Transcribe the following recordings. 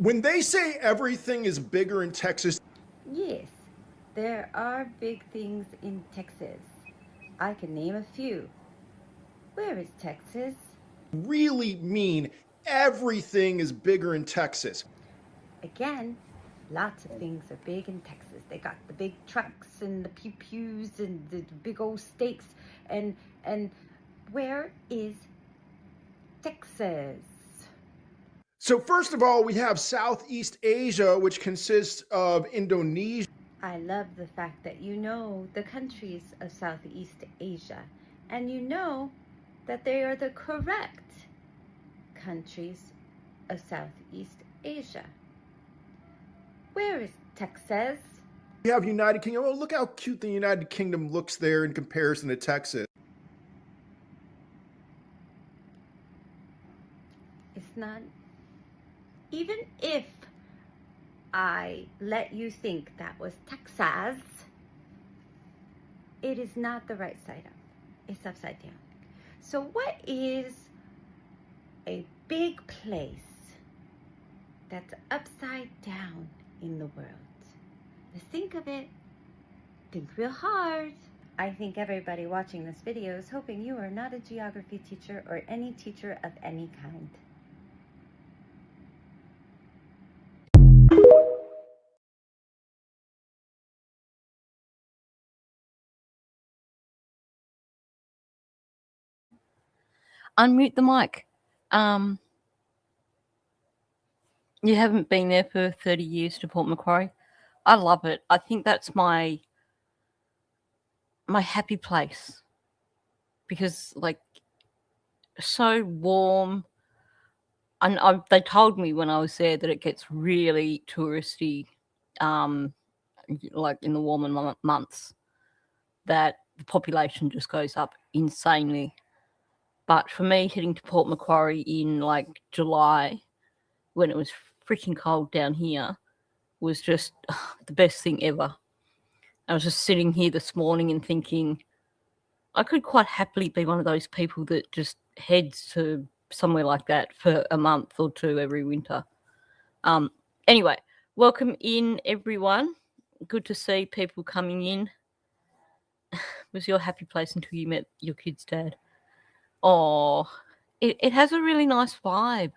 When they say everything is bigger in Texas, Yes, there are big things in Texas. I can name a few. Where is Texas? really mean everything is bigger in Texas. Again, lots of things are big in Texas. They got the big trucks and the pew-pews and the big old steaks. And where is Texas? So, first of all, we have Southeast Asia, which consists of Indonesia. I love the fact that you know the countries of Southeast Asia, and you know that they are the correct countries of Southeast Asia. Where is Texas? We have United Kingdom. Oh, look how cute the United Kingdom looks there in comparison to Texas. It's not. Even if I let you think that was Texas, it is not the right side up. It's upside down. So what is a big place that's upside down in the world? Let's think of it. Think real hard. I think everybody watching this video is hoping you are not a geography teacher or any teacher of any kind. Unmute the mic. You haven't been there for 30 years to Port Macquarie. I love it. I think that's my happy place because, like, so warm. And they told me when I was there that it gets really touristy, like in the warmer months, that the population just goes up insanely. But for me, heading to Port Macquarie in like July, when it was freaking cold down here, was just the best thing ever. I was just sitting here this morning and thinking, I could quite happily be one of those people that just heads to somewhere like that for a month or two every winter. Anyway, welcome in, everyone. Good to see people coming in. Was your happy place until you met your kid's dad? Oh, it has a really nice vibe.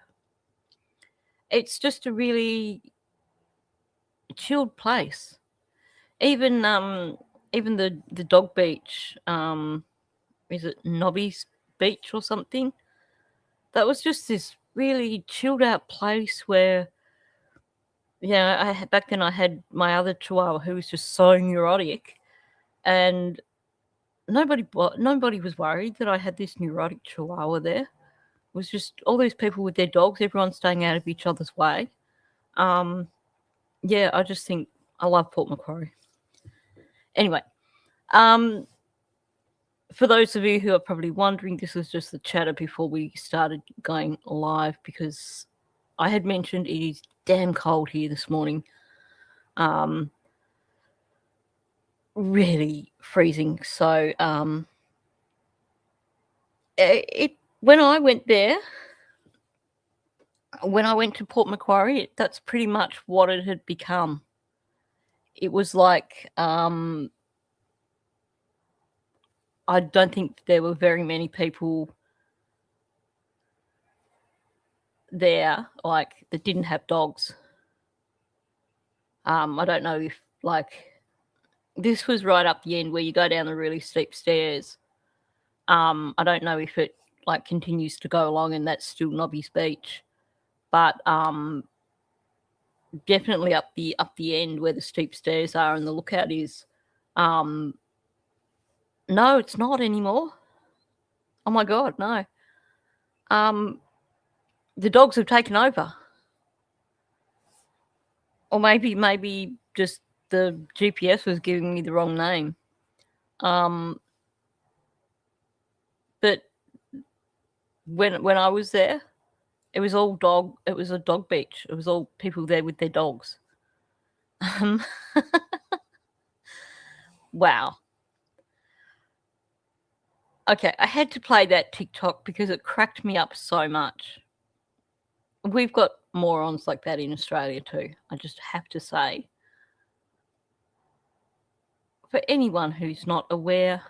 It's just a really chilled place. Even the dog beach, is it Nobby's Beach or something? That was just this really chilled out place where, back then I had my other chihuahua who was just so neurotic, and nobody was worried that I had this neurotic chihuahua there. It was just all these people with their dogs, everyone staying out of each other's way. I just think I love Port Macquarie. Anyway, for those of you who are probably wondering, this was just the chatter before we started going live because I had mentioned it is damn cold here this morning. Really freezing. So when I went there, when I went to Port Macquarie, that's pretty much what it had become. It was like I don't think there were very many people there like that didn't have dogs. I don't know if like this was right up the end where you go down the really steep stairs. I don't know if it like continues to go along and that's still Nobby's Beach, but definitely up the end where the steep stairs are and the lookout is. No, it's not anymore. Oh my God, no. The dogs have taken over. Or maybe just the GPS was giving me the wrong name. But when I was there, it was a dog beach. It was all people there with their dogs. Wow. Okay, I had to play that TikTok because it cracked me up so much. We've got morons like that in Australia too. I just have to say, for anyone who's not aware,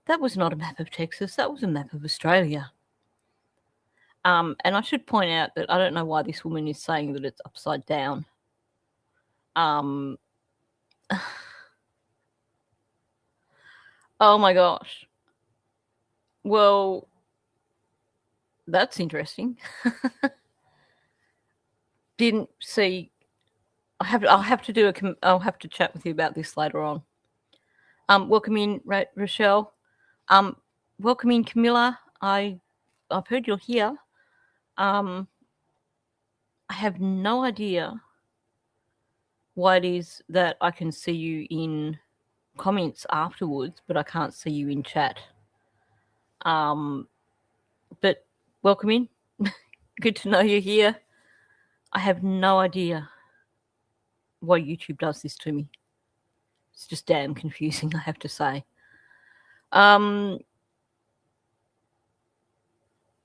that was not a map of Texas. That was a map of Australia. And I should point out that I don't know why this woman is saying that it's upside down. Oh my gosh. Well, that's interesting. Didn't see. I'll have to chat with you about this later on. Welcome in, Rochelle. Welcome in, Camilla. I've heard you're here. I have no idea why it is that I can see you in comments afterwards, but I can't see you in chat. But welcome in. Good to know you're here. I have no idea why YouTube does this to me. It's just damn confusing, I have to say. I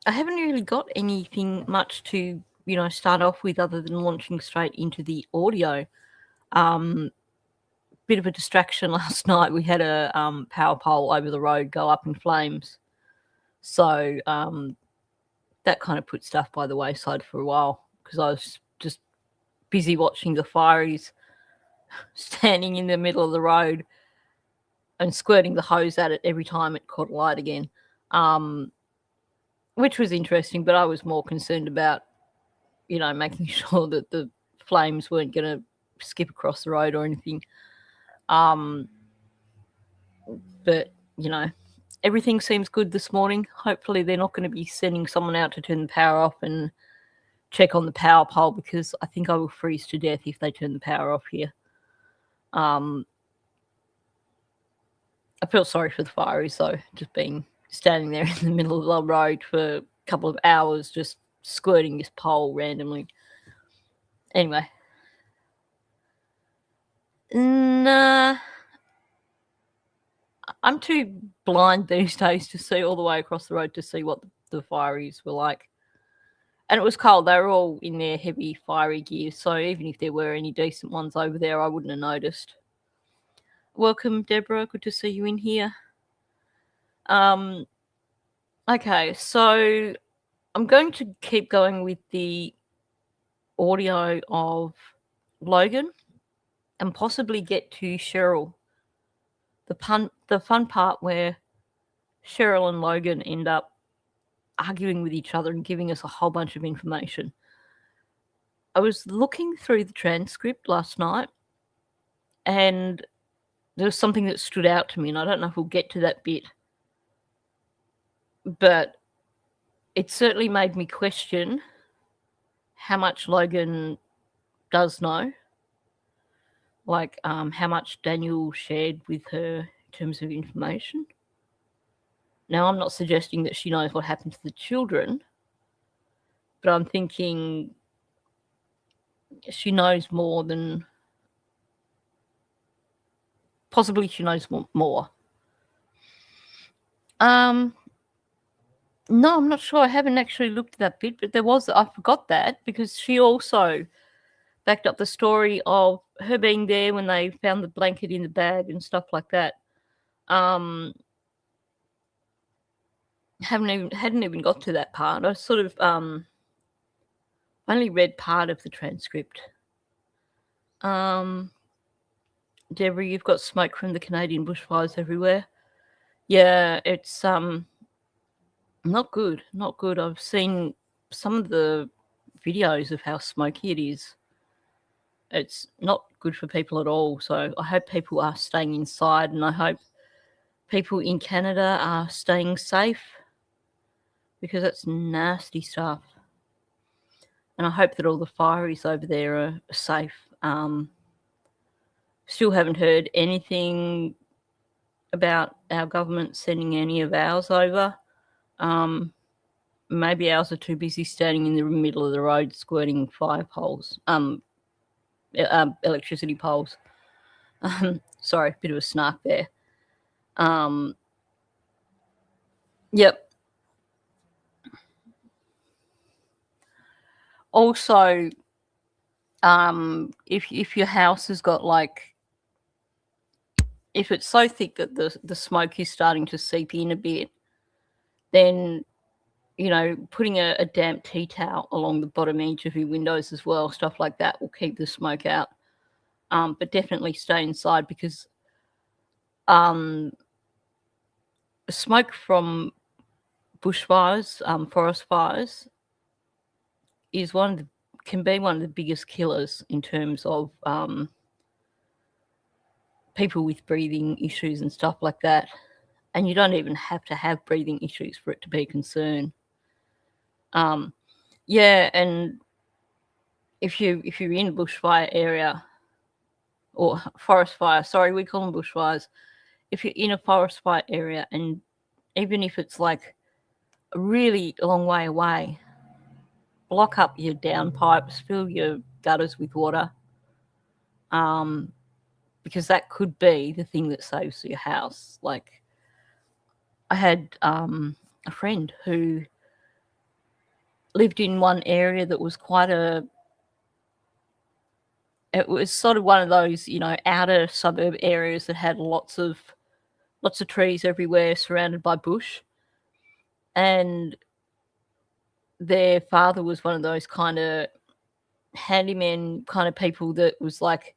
haven't really got anything much to, start off with other than launching straight into the audio. Bit of a distraction last night. We had a power pole over the road go up in flames. So that kind of put stuff by the wayside for a while because I was just busy watching the fireys standing in the middle of the road and squirting the hose at it every time it caught light again, which was interesting, but I was more concerned about, making sure that the flames weren't going to skip across the road or anything. But, everything seems good this morning. Hopefully they're not going to be sending someone out to turn the power off and check on the power pole because I think I will freeze to death if they turn the power off here. I feel sorry for the fireys though, just standing there in the middle of the road for a couple of hours just squirting this pole randomly. Anyway. Nah. I'm too blind these days to see all the way across the road to see what the fireys were like. And it was cold. They were all in their heavy fiery gear, so even if there were any decent ones over there, I wouldn't have noticed. Welcome, Deborah. Good to see you in here. Okay, so I'm going to keep going with the audio of Logan and possibly get to Cheryl. The fun part where Cheryl and Logan end up arguing with each other and giving us a whole bunch of information. I was looking through the transcript last night and there was something that stood out to me, and I don't know if we'll get to that bit, but it certainly made me question how much Logan does know, like how much Daniel shared with her in terms of information. Now, I'm not suggesting that she knows what happened to the children, but I'm thinking she knows more than... Possibly she knows more. No, I'm not sure. I haven't actually looked at that bit, but I forgot that because she also backed up the story of her being there when they found the blanket in the bag and stuff like that. Hadn't even got to that part. I sort of only read part of the transcript. Deborah, you've got smoke from the Canadian bushfires everywhere. Yeah, it's not good. Not good. I've seen some of the videos of how smoky it is. It's not good for people at all. So I hope people are staying inside, and I hope people in Canada are staying safe because that's nasty stuff. And I hope that all the fireys over there are safe. Still haven't heard anything about our government sending any of ours over. Maybe ours are too busy standing in the middle of the road squirting fire poles, electricity poles. Sorry, bit of a snark there. Yep. Also, if your house has got like, if it's so thick that the smoke is starting to seep in a bit, then, you know, putting a damp tea towel along the bottom edge of your windows as well, stuff like that will keep the smoke out. But definitely stay inside, because smoke from bushfires, forest fires, is can be one of the biggest killers in terms of people with breathing issues and stuff like that. And you don't even have to have breathing issues for it to be a concern. Yeah, and if you're in a bushfire area, or forest fire, sorry, we call them bushfires. If you're in a forest fire area, and even if it's like a really long way away, block up your downpipes, fill your gutters with water, because that could be the thing that saves your house. Like, I had a friend who lived in one area that was it was sort of one of those, you know, outer suburb areas that had lots of trees everywhere, surrounded by bush. And their father was one of those kind of handyman kind of people that was like,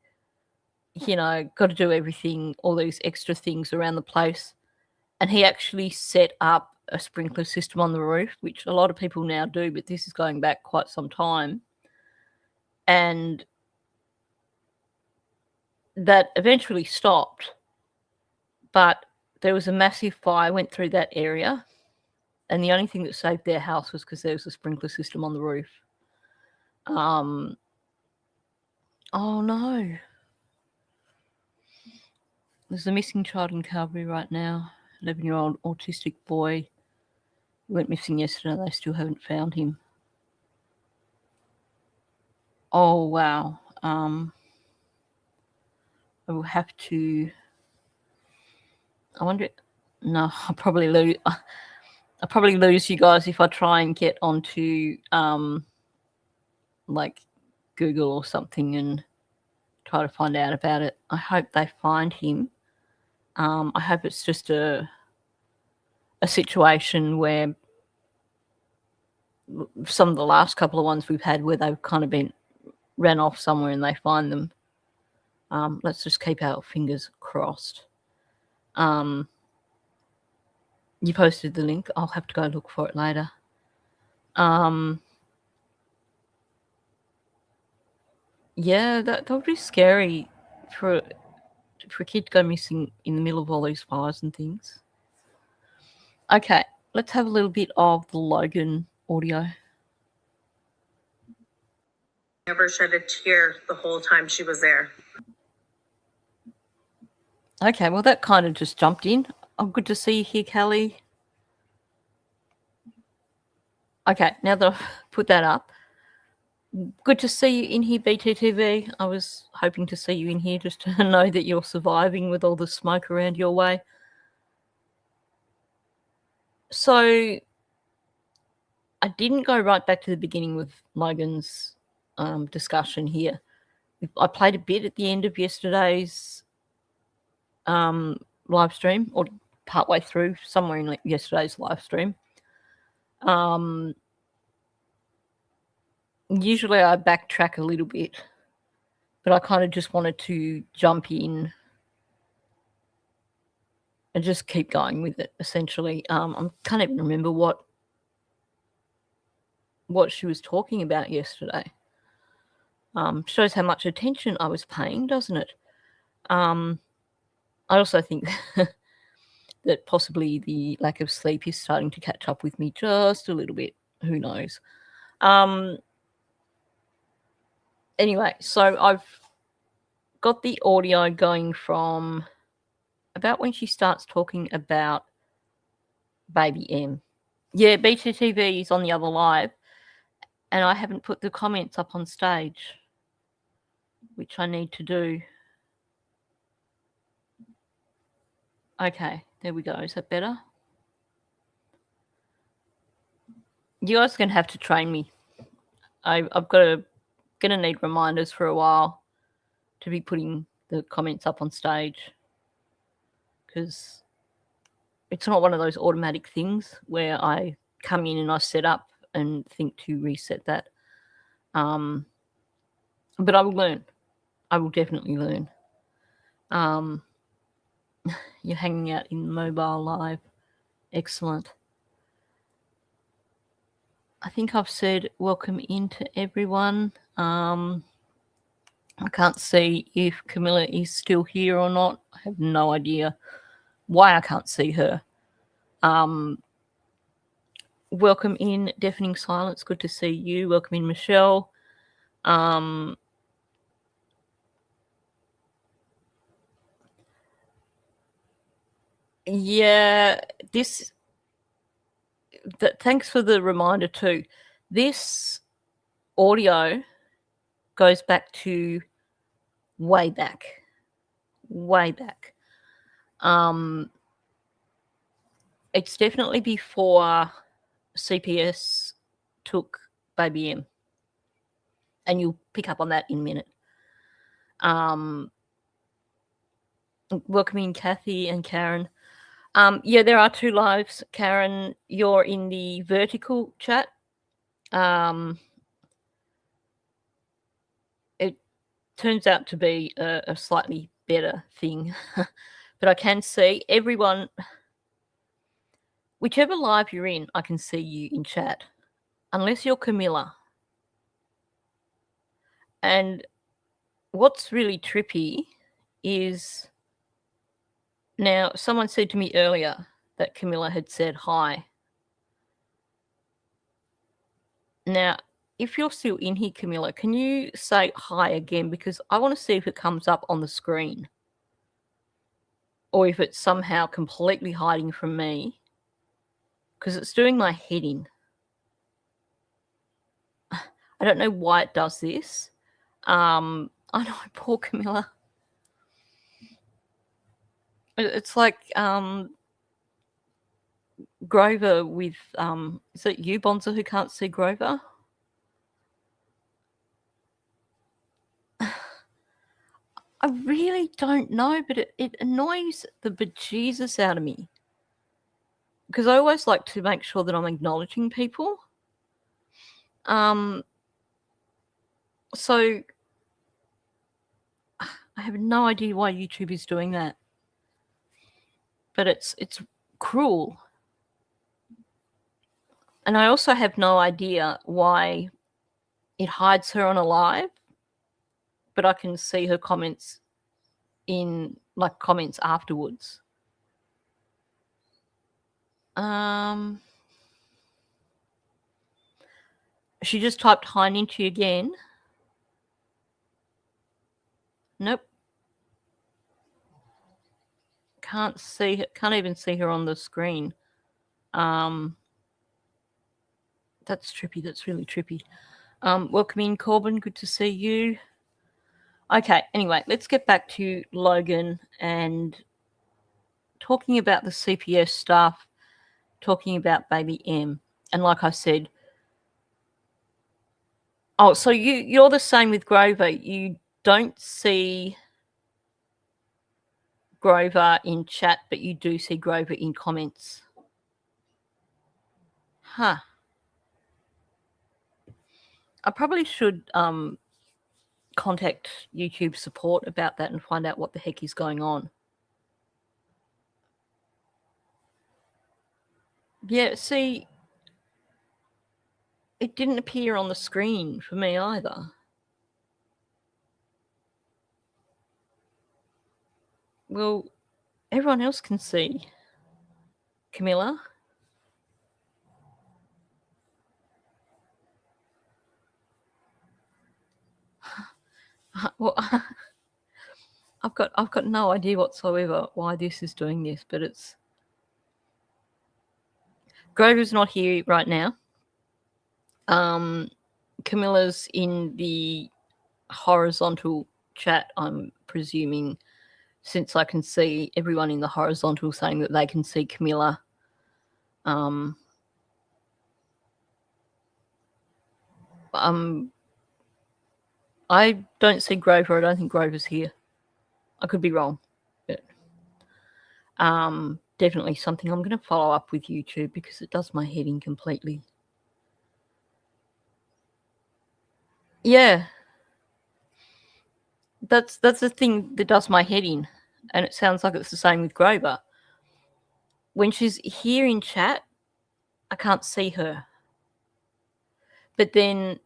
you know, got to do everything, all these extra things around the place. And he actually set up a sprinkler system on the roof, which a lot of people now do, but this is going back quite some time. And that eventually stopped, but there was a massive fire went through that area, and the only thing that saved their house was because there was a sprinkler system on the roof. Oh no. There's a missing child in Calgary right now. 11-year-old autistic boy. He went missing yesterday. They still haven't found him. Oh, wow. I will have to... I wonder... No, I'll probably lose you guys if I try and get onto like Google or something and try to find out about it. I hope they find him. I hope it's just a situation where some of the last couple of ones we've had where they've kind of been ran off somewhere and they find them. Let's just keep our fingers crossed. You posted the link. I'll have to go look for it later. Yeah, that would be scary for a kid to go missing in the middle of all these fires and things. Okay, let's have a little bit of the Logan audio. Never shed a tear the whole time she was there. Okay, well, that kind of just jumped in. Oh, good to see you here, Kelly. Okay, now that I've put that up, good to see you in here, BTTV. I was hoping to see you in here just to know that you're surviving with all the smoke around your way. So I didn't go right back to the beginning with Logan's discussion here. I played a bit at the end of yesterday's live stream, or partway through, somewhere in yesterday's live stream. Usually I backtrack a little bit, but I kind of just wanted to jump in and just keep going with it, essentially. I can't even remember what she was talking about yesterday. Shows how much attention I was paying, doesn't it? I also think that possibly the lack of sleep is starting to catch up with me just a little bit. Who knows? Anyway, so I've got the audio going from about when she starts talking about baby M. Yeah, BTTV is on the other live, and I haven't put the comments up on stage, which I need to do. Okay, there we go. Is that better? You guys are going to have to train me. I've gonna need reminders for a while to be putting the comments up on stage, because it's not one of those automatic things where I come in and I set up and think to reset that. But I will learn. I will definitely learn. You're hanging out in mobile live. Excellent. I think I've said welcome in to everyone. I can't see if Camilla is still here or not. I have no idea why I can't see her. Welcome in, Deafening Silence. Good to see you. Welcome in, Michelle. Yeah, thanks for the reminder too. This audio goes back to way back. It's definitely before CPS took Baby M, and you'll pick up on that in a minute. Welcoming Kathy and Karen. Yeah, there are 2 lives. Karen, you're in the vertical chat. It turns out to be a slightly better thing, but I can see everyone. Whichever live you're in, I can see you in chat, unless you're Camilla. And what's really trippy is, now someone said to me earlier that Camilla had said hi. Now, if you're still in here, Camilla, can you say hi again? Because I want to see if it comes up on the screen, or if it's somehow completely hiding from me, because it's doing my head in. I don't know why it does this. I know, poor Camilla. It's like Grover with, is it you, Bonza, who can't see Grover? I really don't know, but it annoys the bejesus out of me, because I always like to make sure that I'm acknowledging people. So I have no idea why YouTube is doing that, but it's cruel. And I also have no idea why it hides her on a live, but I can see her comments in, like, comments afterwards. She just typed hi Ninty again. Nope. Can't see her, can't even see her on the screen. That's trippy. That's really trippy. Welcome in, Corbin. Good to see you. Okay, anyway, let's get back to Logan and talking about the CPS stuff, talking about Baby M. And like I said, oh, so you're the same with Grover. You don't see Grover in chat, but you do see Grover in comments. Huh. I probably should contact YouTube support about that and find out what the heck is going on. Yeah, see, it didn't appear on the screen for me either. Well, everyone else can see. Camilla? Well, I've got no idea whatsoever why this is doing this, but it's... Grover's not here right now. Camilla's in the horizontal chat, I'm presuming, since I can see everyone in the horizontal saying that they can see Camilla. I don't see Grover. I don't think Grover's here. I could be wrong, but definitely something I'm going to follow up with YouTube because it does my head in completely. Yeah, that's the thing that does my head in, and it sounds like it's the same with Grover. When she's here in chat, I can't see her, but then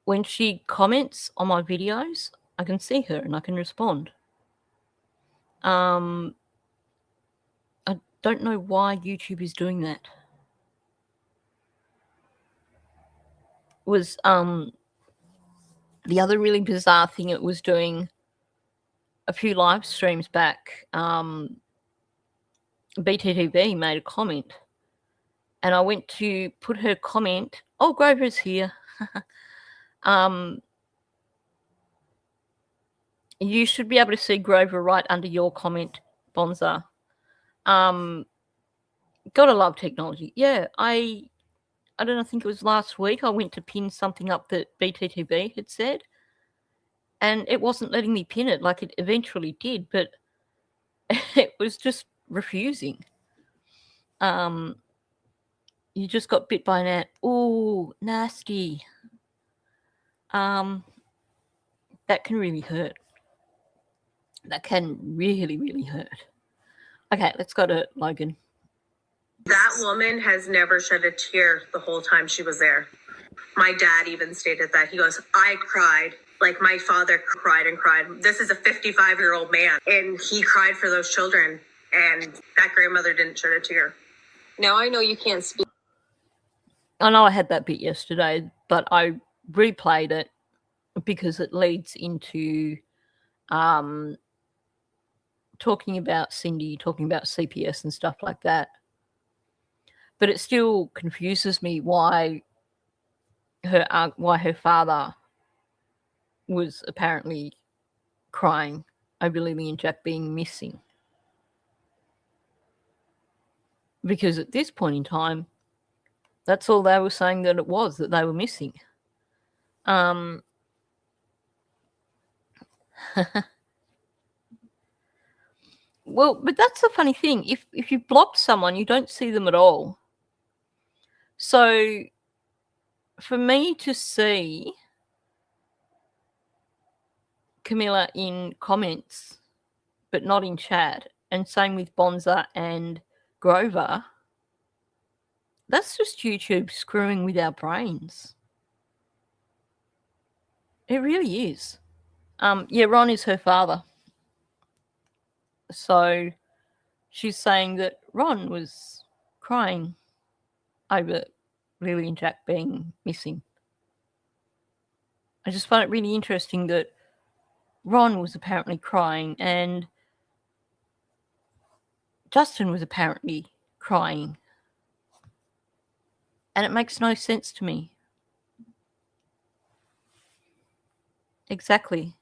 when she comments on my videos, I can see her and I can respond. I don't know why YouTube is doing that. Was the other really bizarre thing it was doing a few live streams back, BTTV made a comment and I went to put her comment, oh, Grover's here. You should be able to see Grover right under your comment, Bonza. Gotta love technology. Yeah, I don't know, I think it was last week I went to pin something up that BTTV had said and it wasn't letting me pin it. Like, it eventually did, but it was just refusing. You just got bit by an ant. Ooh, nasty. That can really hurt. That can really, really hurt. Okay, let's go to Logan. That woman has never shed a tear the whole time she was there. My dad even stated that. He goes, I cried. Like, my father cried and cried. This is a 55-year-old man, and he cried for those children, and that grandmother didn't shed a tear. Now, I know you can't speak. I know I had that bit yesterday, but I replayed it because it leads into talking about Cindy, talking about CPS and stuff like that. But it still confuses me why her father was apparently crying over Lily and Jack being missing. Because at this point in time, that's all they were saying that it was, that they were missing. Well, but that's the funny thing. If you blocked someone, you don't see them at all. So for me to see Camilla in comments, but not in chat, and same with Bonza and Grover, that's just YouTube screwing with our brains. It really is. Yeah, Ron is her father. So she's saying that Ron was crying over Lily and Jack being missing. I just find it really interesting that Ron was apparently crying and Justin was apparently crying. And it makes no sense to me. Exactly.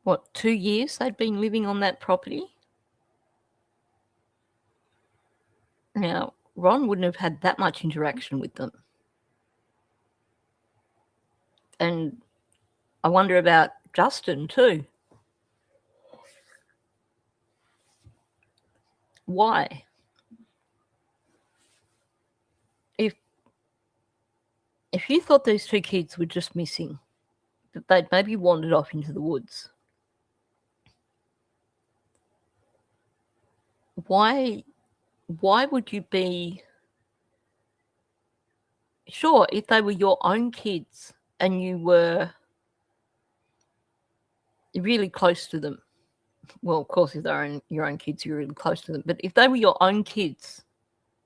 What, 2 years they'd been living on that property? Now, Ron wouldn't have had that much interaction with them. And I wonder about Justin too. Why? If you thought these two kids were just missing, that they'd maybe wandered off into the woods, why would you be sure if they were your own kids and you were really close to them? Well, of course, if they're your own kids, you're really close to them. But if they were your own kids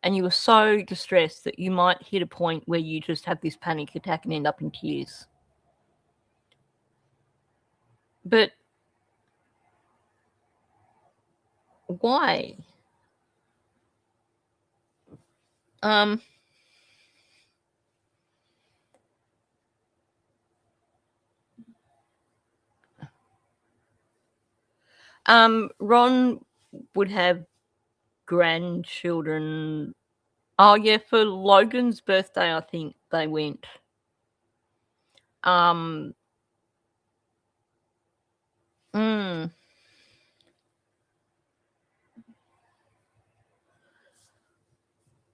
and you were so distressed that you might hit a point where you just have this panic attack and end up in tears. But why? Ron would have grandchildren Oh, yeah, for Logan's birthday, I think they went. Mm.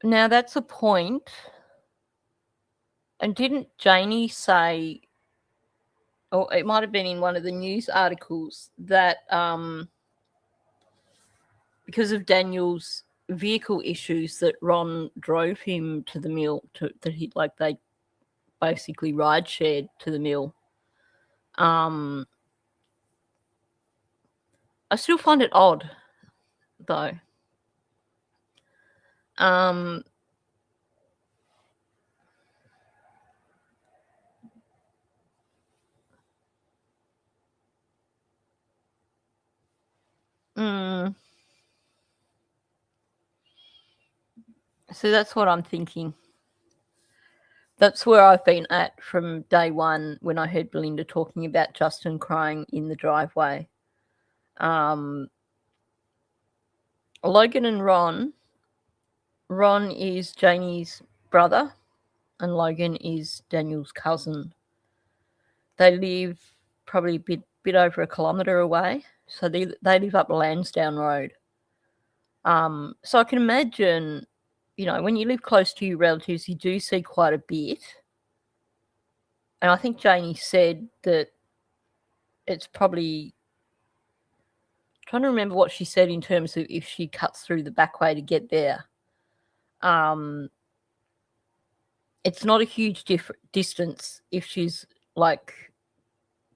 Now, that's a point. And didn't Janie say, or it might have been in one of the news articles, that because of Daniel's vehicle issues that Ron drove him to the mill, they basically ride shared to the mill. I still find it odd, though. So that's what I'm thinking. That's where I've been at from day one when I heard Belinda talking about Justin crying in the driveway. Logan and Ron is Janie's brother and Logan is Daniel's cousin. They live probably a bit over a kilometre away. So they live up Lansdowne Road. So I can imagine, when you live close to your relatives, you do see quite a bit. And I think Janie said that it's probably, trying to remember what she said in terms of if she cuts through the back way to get there. It's not a huge distance if she's like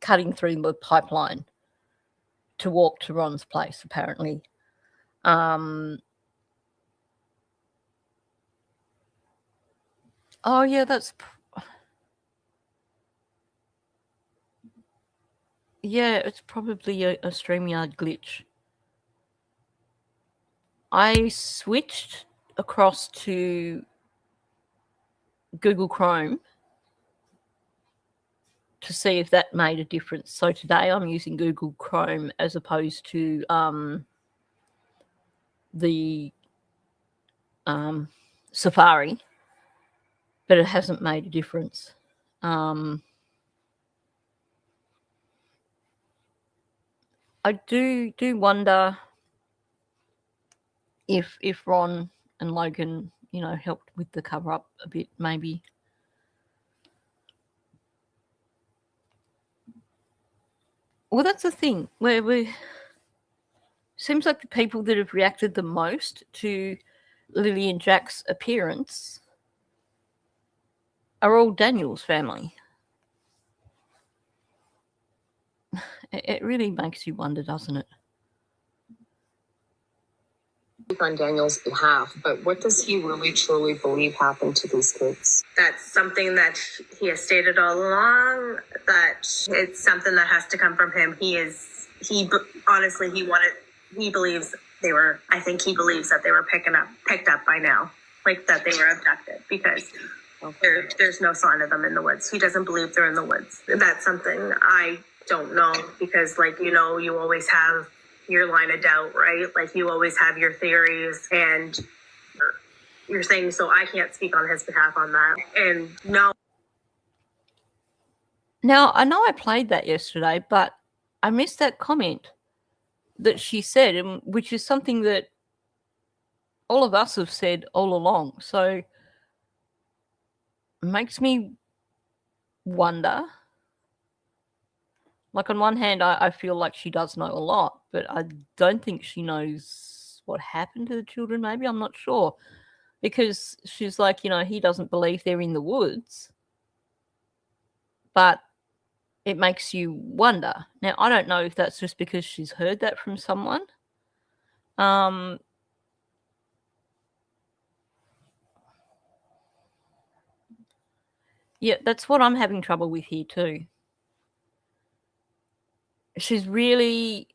cutting through the pipeline to walk to Ron's place, apparently. Oh, yeah, it's probably a StreamYard glitch. I switched across to Google Chrome to see if that made a difference. So today I'm using Google Chrome as opposed to the Safari, but it hasn't made a difference. I do wonder if Ron and Logan, helped with the cover up a bit, maybe. Well, that's the thing. Seems like the people that have reacted the most to Lily and Jack's appearance are all Daniel's family. It really makes you wonder, doesn't it? On Daniel's behalf, but what does he really truly believe happened to these kids? That's something that he has stated all along, that it's something that has to come from him. He believes I think he believes that they were picked up by now, like that they were abducted, because there's no sign of them in the woods. He doesn't believe they're in the woods. That's something I don't know, because you always have your line of doubt, right? Like you always have your theories and your things, so I can't speak on his behalf on that. And no. Now, I know I played that yesterday, but I missed that comment that she said, which is something that all of us have said all along. So it makes me wonder. Like, on one hand, I feel like she does know a lot, but I don't think she knows what happened to the children. Maybe, I'm not sure. Because she's like, he doesn't believe they're in the woods. But it makes you wonder. Now, I don't know if that's just because she's heard that from someone. Yeah, that's what I'm having trouble with here too. She's really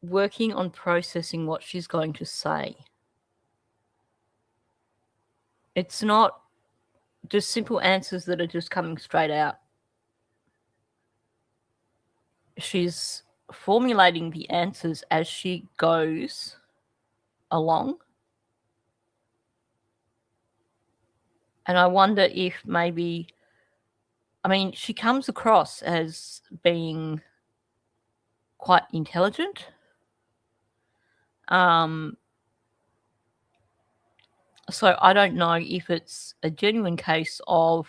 working on processing what she's going to say. It's not just simple answers that are just coming straight out. She's formulating the answers as she goes along. And I wonder if maybe, I mean, she comes across as being quite intelligent. So I don't know if it's a genuine case of,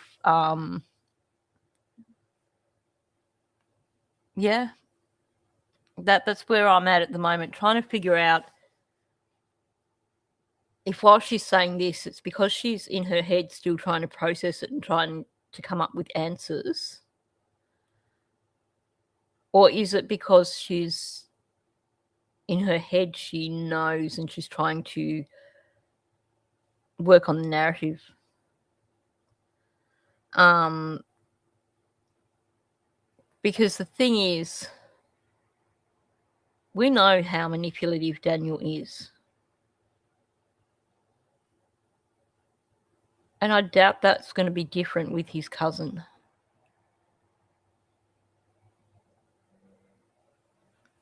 that's where I'm at the moment, trying to figure out if while she's saying this, it's because she's in her head still trying to process it and trying to come up with answers. Or is it because she's in her head, she knows and she's trying to work on the narrative? Because the thing is, we know how manipulative Daniel is. And I doubt that's going to be different with his cousin.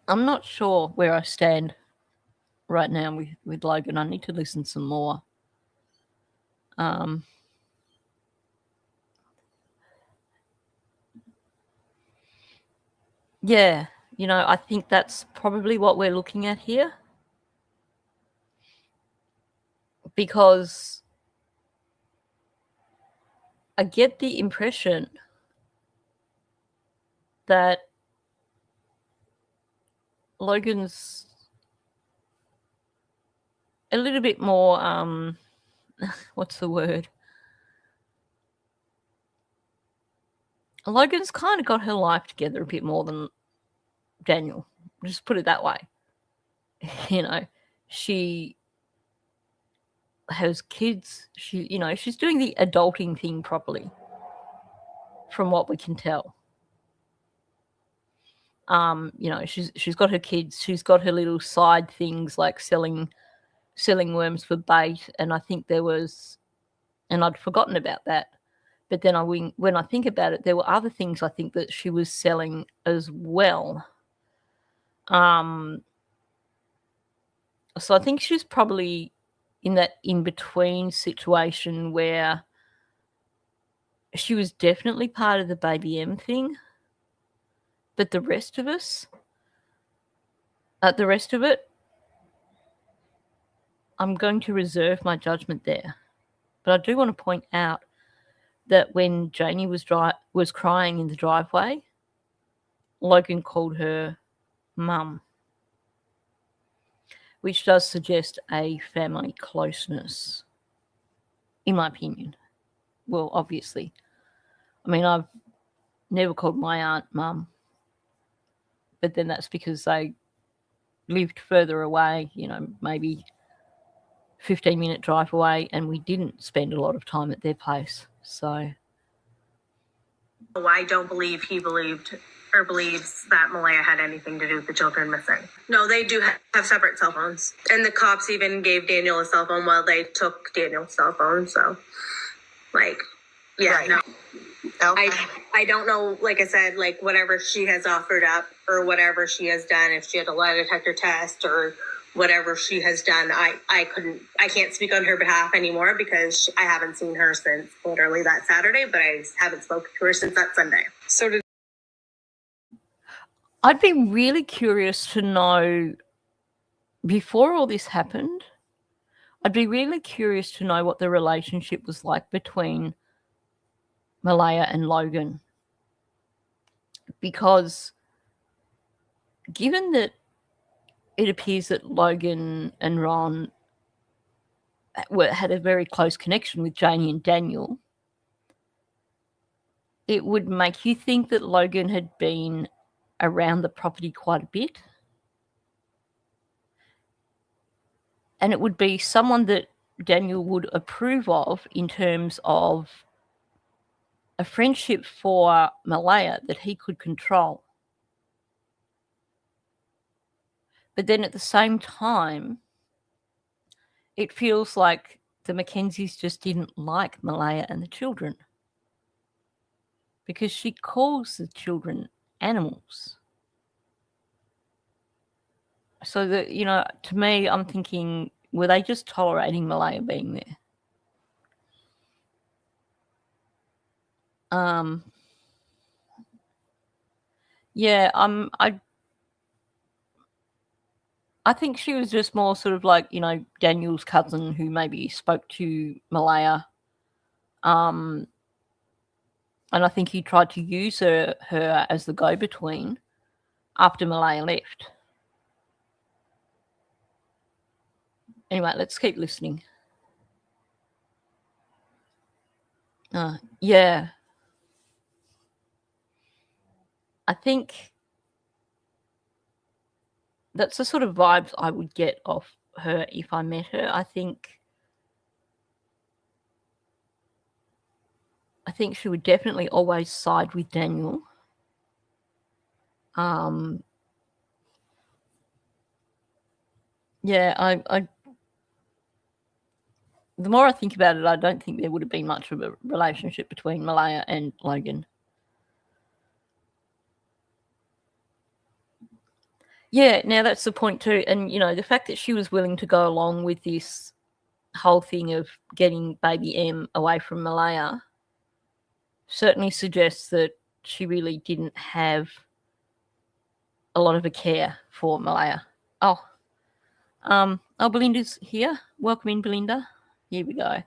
I'm not sure where I stand right now with Logan. I need to listen some more. Yeah, I think that's probably what we're looking at here. Because I get the impression that Logan's a little bit more, what's the word? Logan's kind of got her life together a bit more than Daniel. Just put it that way. She has kids. She's doing the adulting thing properly, from what we can tell. She's got her kids. She's got her little side things like selling worms for bait, and I think there was, and I'd forgotten about that. But then when I think about it, there were other things I think that she was selling as well. So I think she's probably in that in-between situation where she was definitely part of the Baby M thing, but the rest of it, I'm going to reserve my judgment there. But I do want to point out that when Janie was crying in the driveway, Logan called her mum, which does suggest a family closeness, in my opinion. Well, obviously. I mean, I've never called my aunt mum, but then that's because they lived further away, maybe 15-minute drive away, and we didn't spend a lot of time at their place. So I don't believe he believed or believes that Malaya had anything to do with the children missing. No, they do have separate cell phones. And the cops even gave Daniel a cell phone while they took Daniel's cell phone. So, Right. no. Okay. I don't know, like I said, whatever she has offered up or whatever she has done, if she had a lie detector test or whatever she has done, I can't speak on her behalf anymore because I haven't seen her since literally that Saturday, but I haven't spoken to her since that Sunday. So I'd be really curious to know, before all this happened, I'd be really curious to know what the relationship was like between Malaya and Logan. Because given that it appears that Logan and Ron had a very close connection with Janie and Daniel, it would make you think that Logan had been around the property quite a bit. And it would be someone that Daniel would approve of in terms of a friendship for Malaya that he could control. But then at the same time, it feels like the Mackenzies just didn't like Malaya and the children, because she calls the children animals. So that, to me, I'm thinking, were they just tolerating Malaya being there? Yeah, I think she was just more sort of like, you know, Daniel's cousin who maybe spoke to Malaya. And I think he tried to use her as the go-between after Malaya left. Anyway, let's keep listening. Yeah. I think that's the sort of vibes I would get off her if I met her. I think she would definitely always side with Daniel. Yeah, I the more I think about it, I don't think there would have been much of a relationship between Malaya and Logan. Yeah, now that's the point too. And, you know, the fact that she was willing to go along with this whole thing of getting baby M away from Malaya certainly suggests that she really didn't have a lot of a care for Malaya. Oh, Belinda's here. Welcome in, Belinda. Here we go.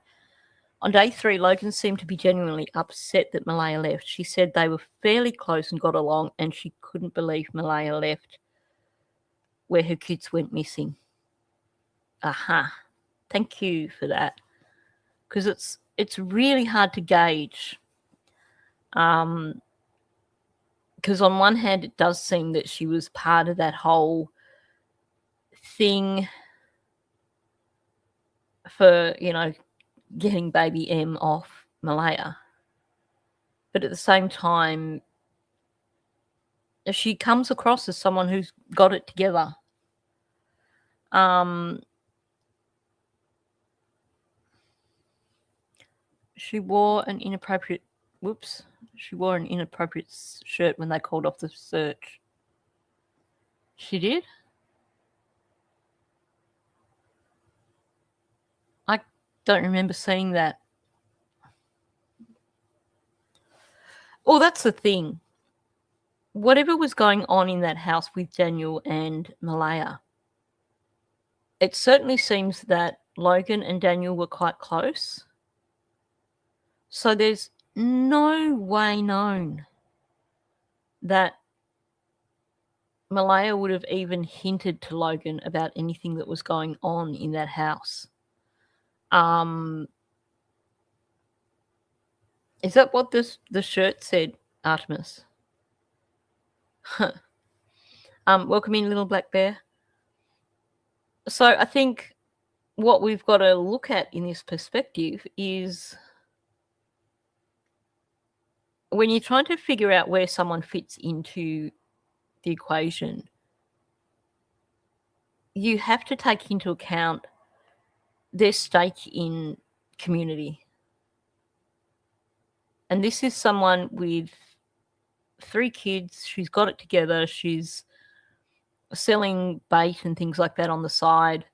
On day 3, Logan seemed to be genuinely upset that Malaya left. She said they were fairly close and got along, and she couldn't believe Malaya left where her kids went missing. Aha. Thank you for that. Because it's really hard to gauge. Because on one hand, it does seem that she was part of that whole thing for, you know, getting baby M off Malaya. But at the same time, she comes across as someone who's got it together. She wore an inappropriate shirt when they called off the search. She did? I don't remember seeing that. Well, that's the thing. Whatever was going on in that house with Daniel and Malaya, it certainly seems that Logan and Daniel were quite close. So there's no way known that Malaya would have even hinted to Logan about anything that was going on in that house. Is that what the shirt said, Artemis? Welcome in, little black bear. So I think what we've got to look at in this perspective is when you're trying to figure out where someone fits into the equation, you have to take into account their stake in community. And this is someone with 3 kids. She's got it together. She's selling bait and things like that on the side.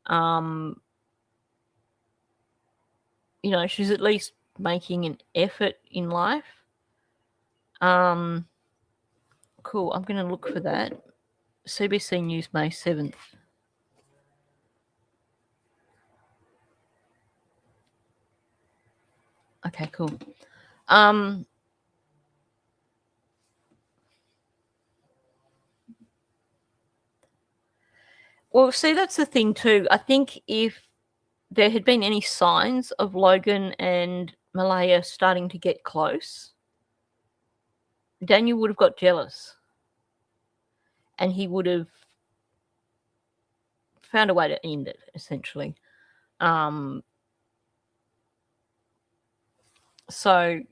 You know, she's at least making an effort in life. Cool. I'm going to look for that. CBC News, May 7th. Okay, cool. Well, see, that's the thing too. I think if there had been any signs of Logan and Malaya starting to get close, Daniel would have got jealous. And he would have found a way to end it, essentially. So, I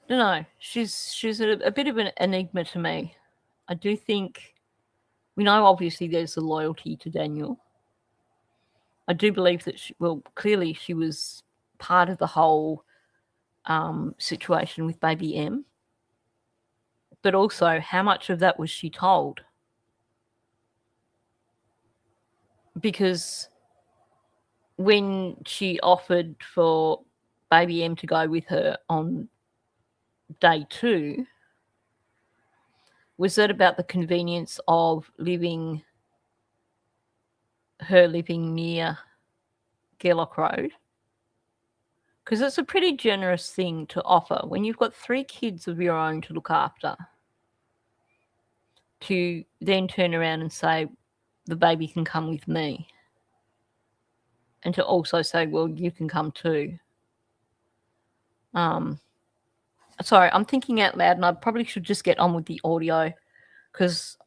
don't know. She's a bit of an enigma to me. I do think, we know obviously there's a loyalty to Daniel. I do believe that clearly she was part of the whole situation with baby M. But also, how much of that was she told? Because when she offered for baby M to go with her on day 2, was that about the convenience of living near Gerlock Road? Because it's a pretty generous thing to offer when you've got 3 kids of your own to look after, to then turn around and say, the baby can come with me. And to also say, well, you can come too. Sorry, I'm thinking out loud, and I probably should just get on with the audio because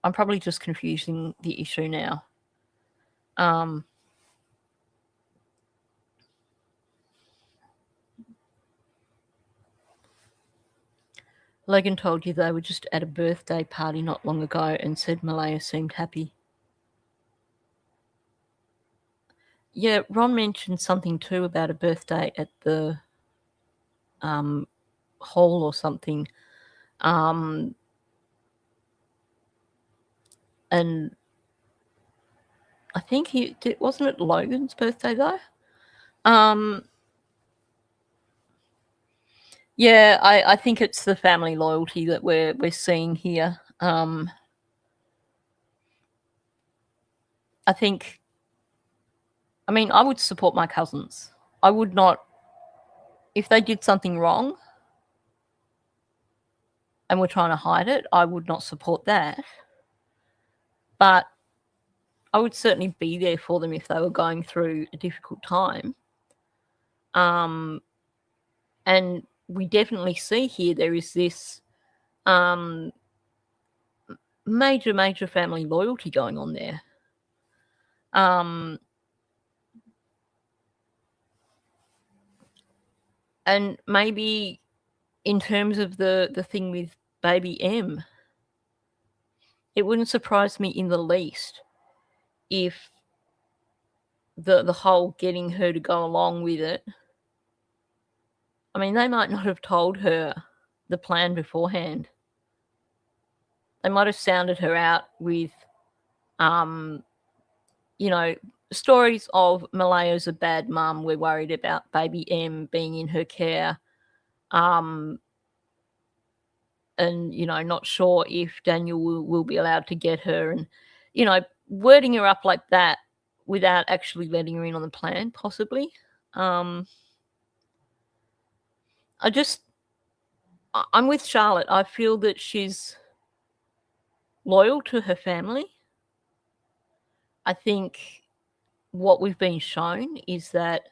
I'm probably just confusing the issue now. Logan told you they were just at a birthday party not long ago and said Malaya seemed happy. Yeah, Ron mentioned something too about a birthday at the hall or something. And I think wasn't it Logan's birthday though? Yeah, I think it's the family loyalty that we're seeing here. I would support my cousins. I would not, if they did something wrong and were trying to hide it, I would not support that. But I would certainly be there for them if they were going through a difficult time. And we definitely see here there is this major family loyalty going on there. And maybe in terms of the thing with baby M, it wouldn't surprise me in the least if the whole getting her to go along with it, I mean, they might not have told her the plan beforehand. They might have sounded her out with, stories of Malaya's a bad mum. We're worried about baby M being in her care. And, not sure if Daniel will be allowed to get her. And, wording her up like that without actually letting her in on the plan, possibly. I'm with Charlotte. I feel that she's loyal to her family. I think what we've been shown is that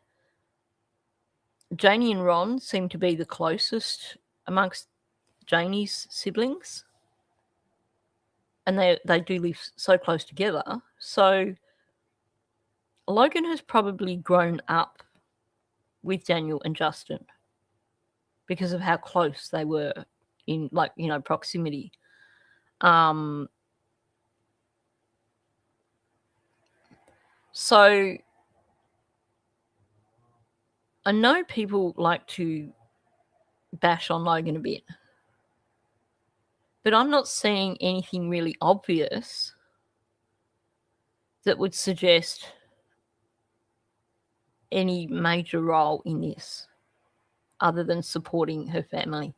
Janie and Ron seem to be the closest amongst Janie's siblings. And they do live so close together. So Logan has probably grown up with Daniel and Justin because of how close they were in, proximity. So I know people like to bash on Logan a bit, but I'm not seeing anything really obvious that would suggest any major role in this other than supporting her family.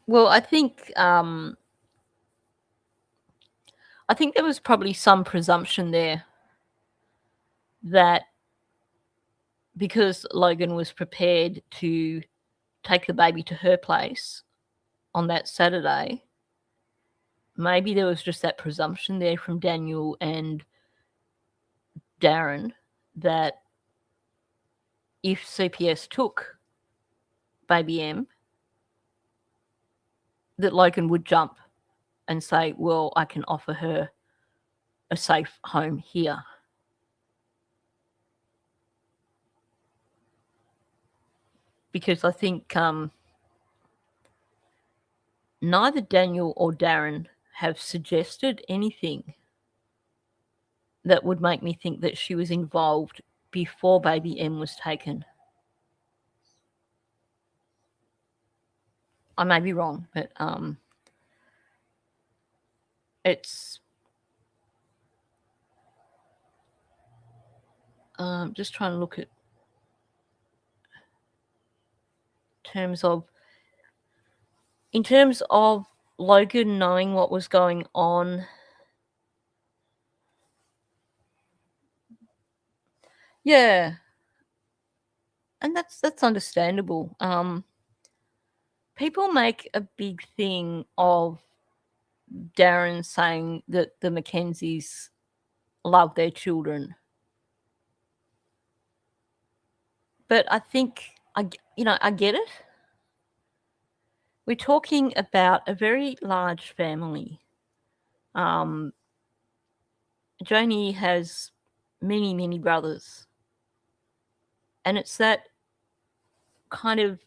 Well, I think there was probably some presumption there that because Logan was prepared to take the baby to her place on that Saturday, maybe there was just that presumption there from Daniel and Darren that if CPS took baby M, that Logan would jump and say, well, I can offer her a safe home here. Because I think neither Daniel or Darren have suggested anything that would make me think that she was involved before baby M was taken. I may be wrong, but it's just trying to look at in terms of Logan knowing what was going on. Yeah. And that's understandable. People make a big thing of Darren saying that the Mackenzies love their children. But I think, I get it. We're talking about a very large family. Janie has many, many brothers. And it's that kind of,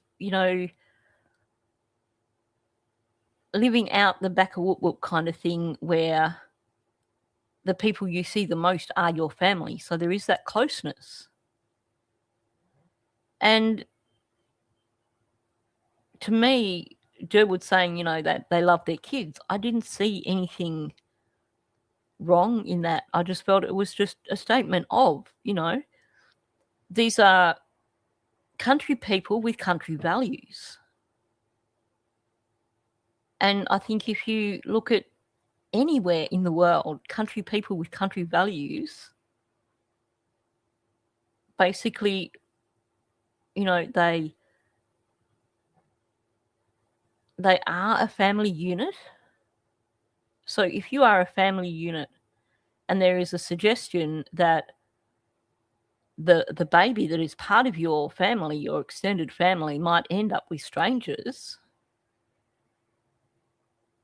living out the back of whoop whoop kind of thing where the people you see the most are your family. So there is that closeness. And to me, Durwood saying, that they love their kids, I didn't see anything wrong in that. I just felt it was just a statement of, these are country people with country values. And I think if you look at anywhere in the world, country people with country values, basically, they are a family unit. So if you are a family unit and there is a suggestion that the baby that is part of your family, your extended family, might end up with strangers,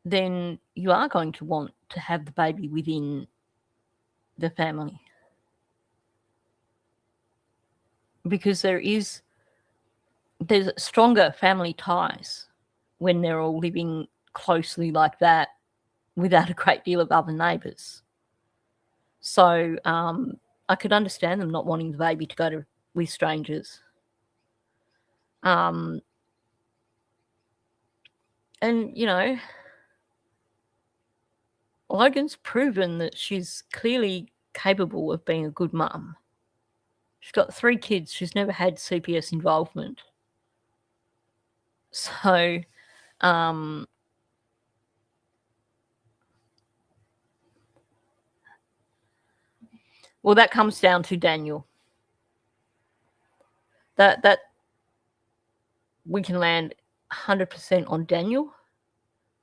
then you are going to want to have the baby within the family. Because there's stronger family ties when they're all living closely like that without a great deal of other neighbours. So I could understand them not wanting the baby to go with strangers. And, Logan's proven that she's clearly capable of being a good mum. She's got 3 kids. She's never had CPS involvement. So, well, that comes down to Daniel. That we can land 100% on Daniel,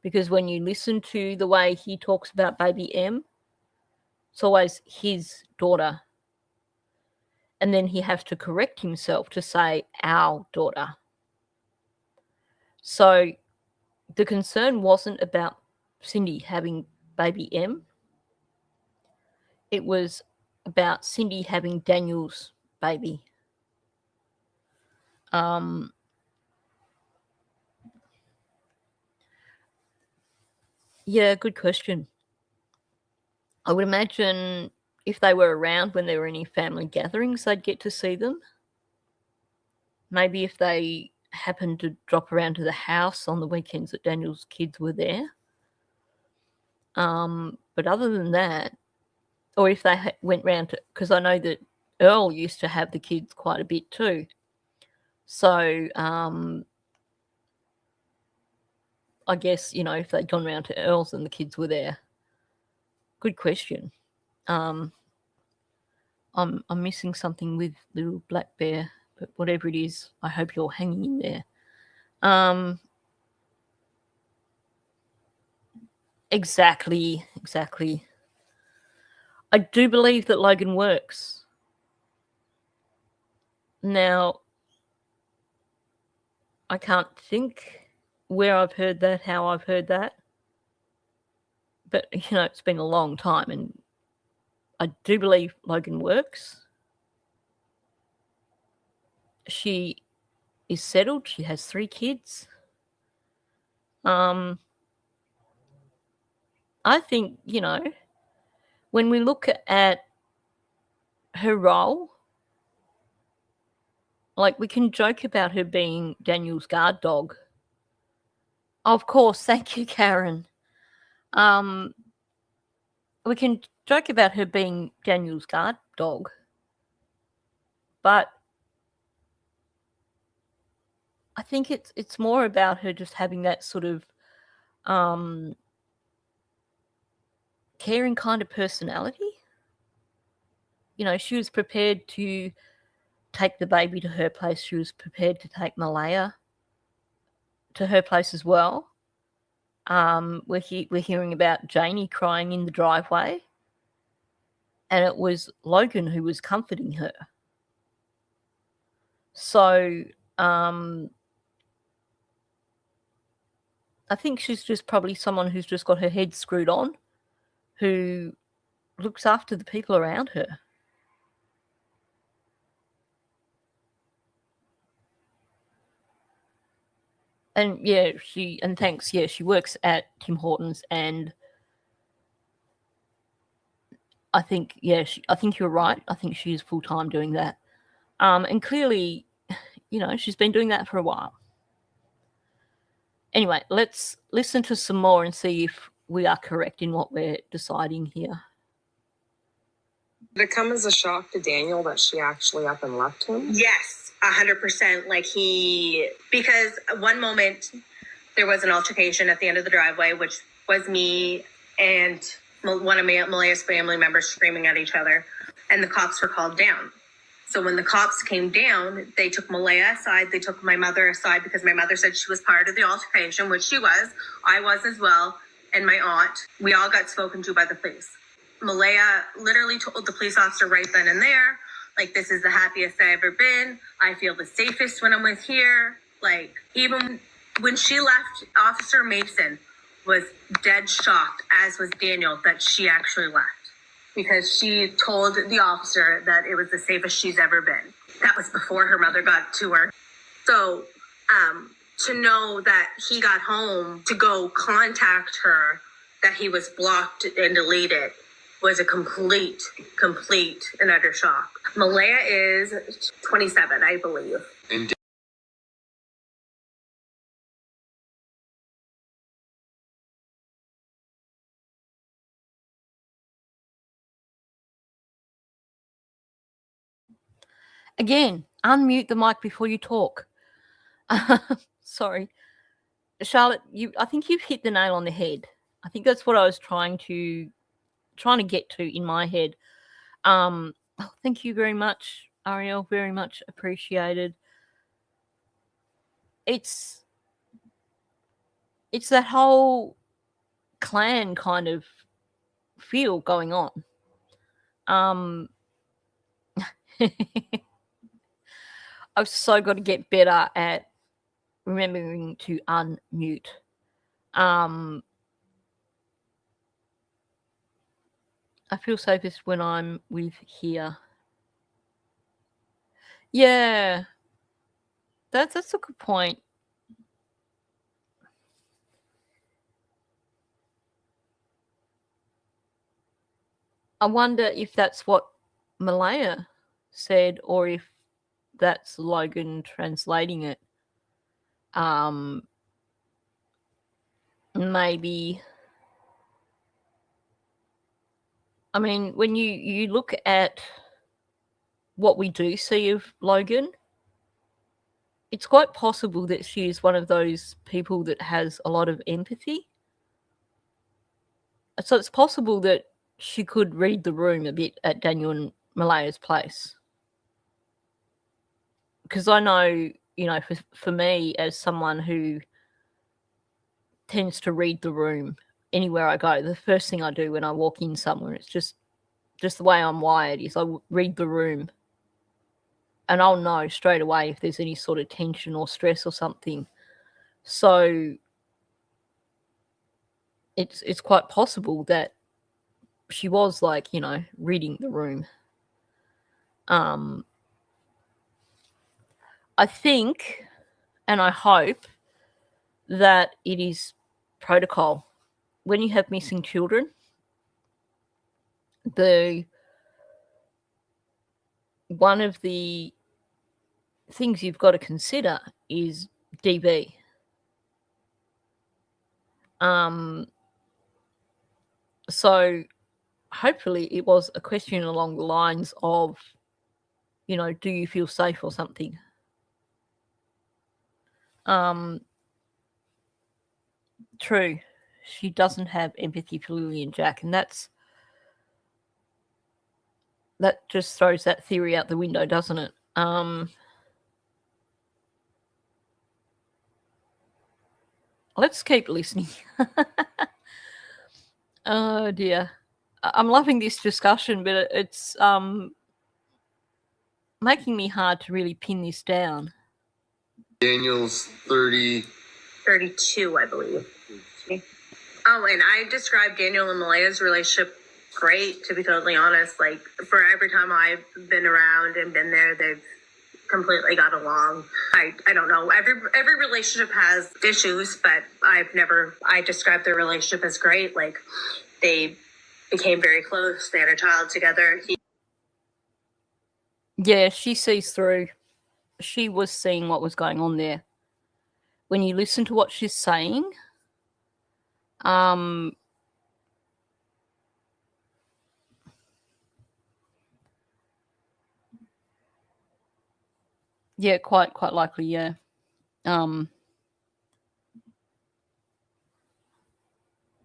because when you listen to the way he talks about baby M, it's always his daughter. And then he has to correct himself to say our daughter. So the concern wasn't about Cindy having baby M. It was about Cindy having Daniel's baby. Yeah, good question. I would imagine if they were around when there were any family gatherings, they'd get to see them. Maybe if they happened to drop around to the house on the weekends that Daniel's kids were there. But other than that, or if they went round to, because I know that Earl used to have the kids quite a bit too. So I guess, if they'd gone round to Earl's and the kids were there. Good question. I'm missing something with little black bear, but whatever it is, I hope you're hanging in there. Exactly. I do believe that Logan works. Now, I can't think where I've heard that, how I've heard that. But, it's been a long time, and I do believe Logan works. She is settled. She has 3 kids. I think, when we look at her role, like, we can joke about her being Daniel's guard dog. Of course, thank you, Karen. we can joke about her being Daniel's guard dog, but I think it's more about her just having that sort of caring kind of personality. You know, she was prepared to take the baby to her place. She was prepared to take Malaya to her place as well. We're hearing about Janie crying in the driveway, and it was Logan who was comforting her. So I think she's just probably someone who's just got her head screwed on, who looks after the people around her. And she works at Tim Hortons, and I think you're right. I think she is full-time doing that. And clearly, you know, she's been doing that for a while. Anyway, let's listen to some more and see if we are correct in what we're deciding here. Did it come as a shock to Daniel that she actually up and left him? Yes, 100%. Because one moment there was an altercation at the end of the driveway, which was me and one of Malaya's family members screaming at each other, and the cops were called down. So when the cops came down, they took Malaya aside. They took my mother aside because my mother said she was part of the altercation, which she was. I was as well. And my aunt. We all got spoken to by the police. Malaya literally told the police officer right then and there, like, this is the happiest I've ever been. I feel the safest when I'm with here. Like, even when she left, Officer Mason was dead shocked, as was Daniel, that she actually left. Because she told the officer that it was the safest she's ever been. That was before her mother got to her. So to know that he got home to go contact her, that he was blocked and deleted, was a complete and utter shock. Malaya is 27, I believe. And Again, unmute the mic before you talk. Sorry. Charlotte, I think you've hit the nail on the head. I think that's what I was trying to get to in my head. Thank you very much, Ariel. Very much appreciated. It's that whole clan kind of feel going on. I've so got to get better at remembering to unmute. I feel safest when I'm with here. Yeah, that's a good point. I wonder if that's what Malaya said, or if that's Logan translating it. Maybe. I mean, when you look at what we do see of Logan, it's quite possible that she is one of those people that has a lot of empathy. So it's possible that she could read the room a bit at Daniel and Malaya's place. Because I know, you know, for me, as someone who tends to read the room anywhere I go, the first thing I do when I walk in somewhere, it's just the way I'm wired, is I read the room. And I'll know straight away if there's any sort of tension or stress or something. So it's quite possible that she was, like, you know, reading the room. I think, and I hope, that it is protocol. When you have missing children, one of the things you've got to consider is DV. So hopefully it was a question along the lines of, you know, do you feel safe or something? True. She doesn't have empathy for Lily and Jack, and that just throws that theory out the window, doesn't it? Let's keep listening. Oh dear. I'm loving this discussion, but it's making me hard to really pin this down. Daniel's 32, I believe. Oh, and I described Daniel and Malaya's relationship great, to be totally honest. Like, for every time I've been around and been there, they've completely got along. I don't know. Every relationship has issues, but I described their relationship as great. Like, they became very close. They had a child together. Yeah, she sees through. She was seeing what was going on there. When you listen to what she's saying, yeah, quite likely, yeah.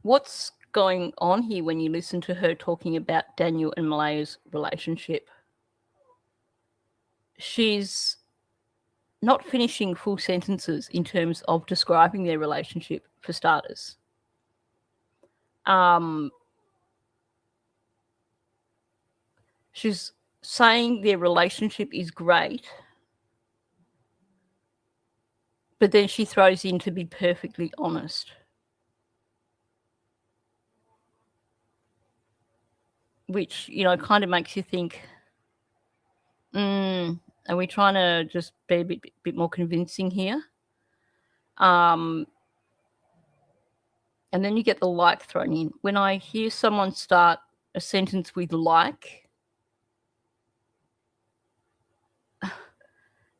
What's going on here when you listen to her talking about Daniel and Malaya's relationship? She's not finishing full sentences in terms of describing their relationship, for starters. She's saying their relationship is great, but then she throws in to be perfectly honest. Which, you know, kind of makes you think, are we trying to just be a bit more convincing here? And then you get the like thrown in. When I hear someone start a sentence with like,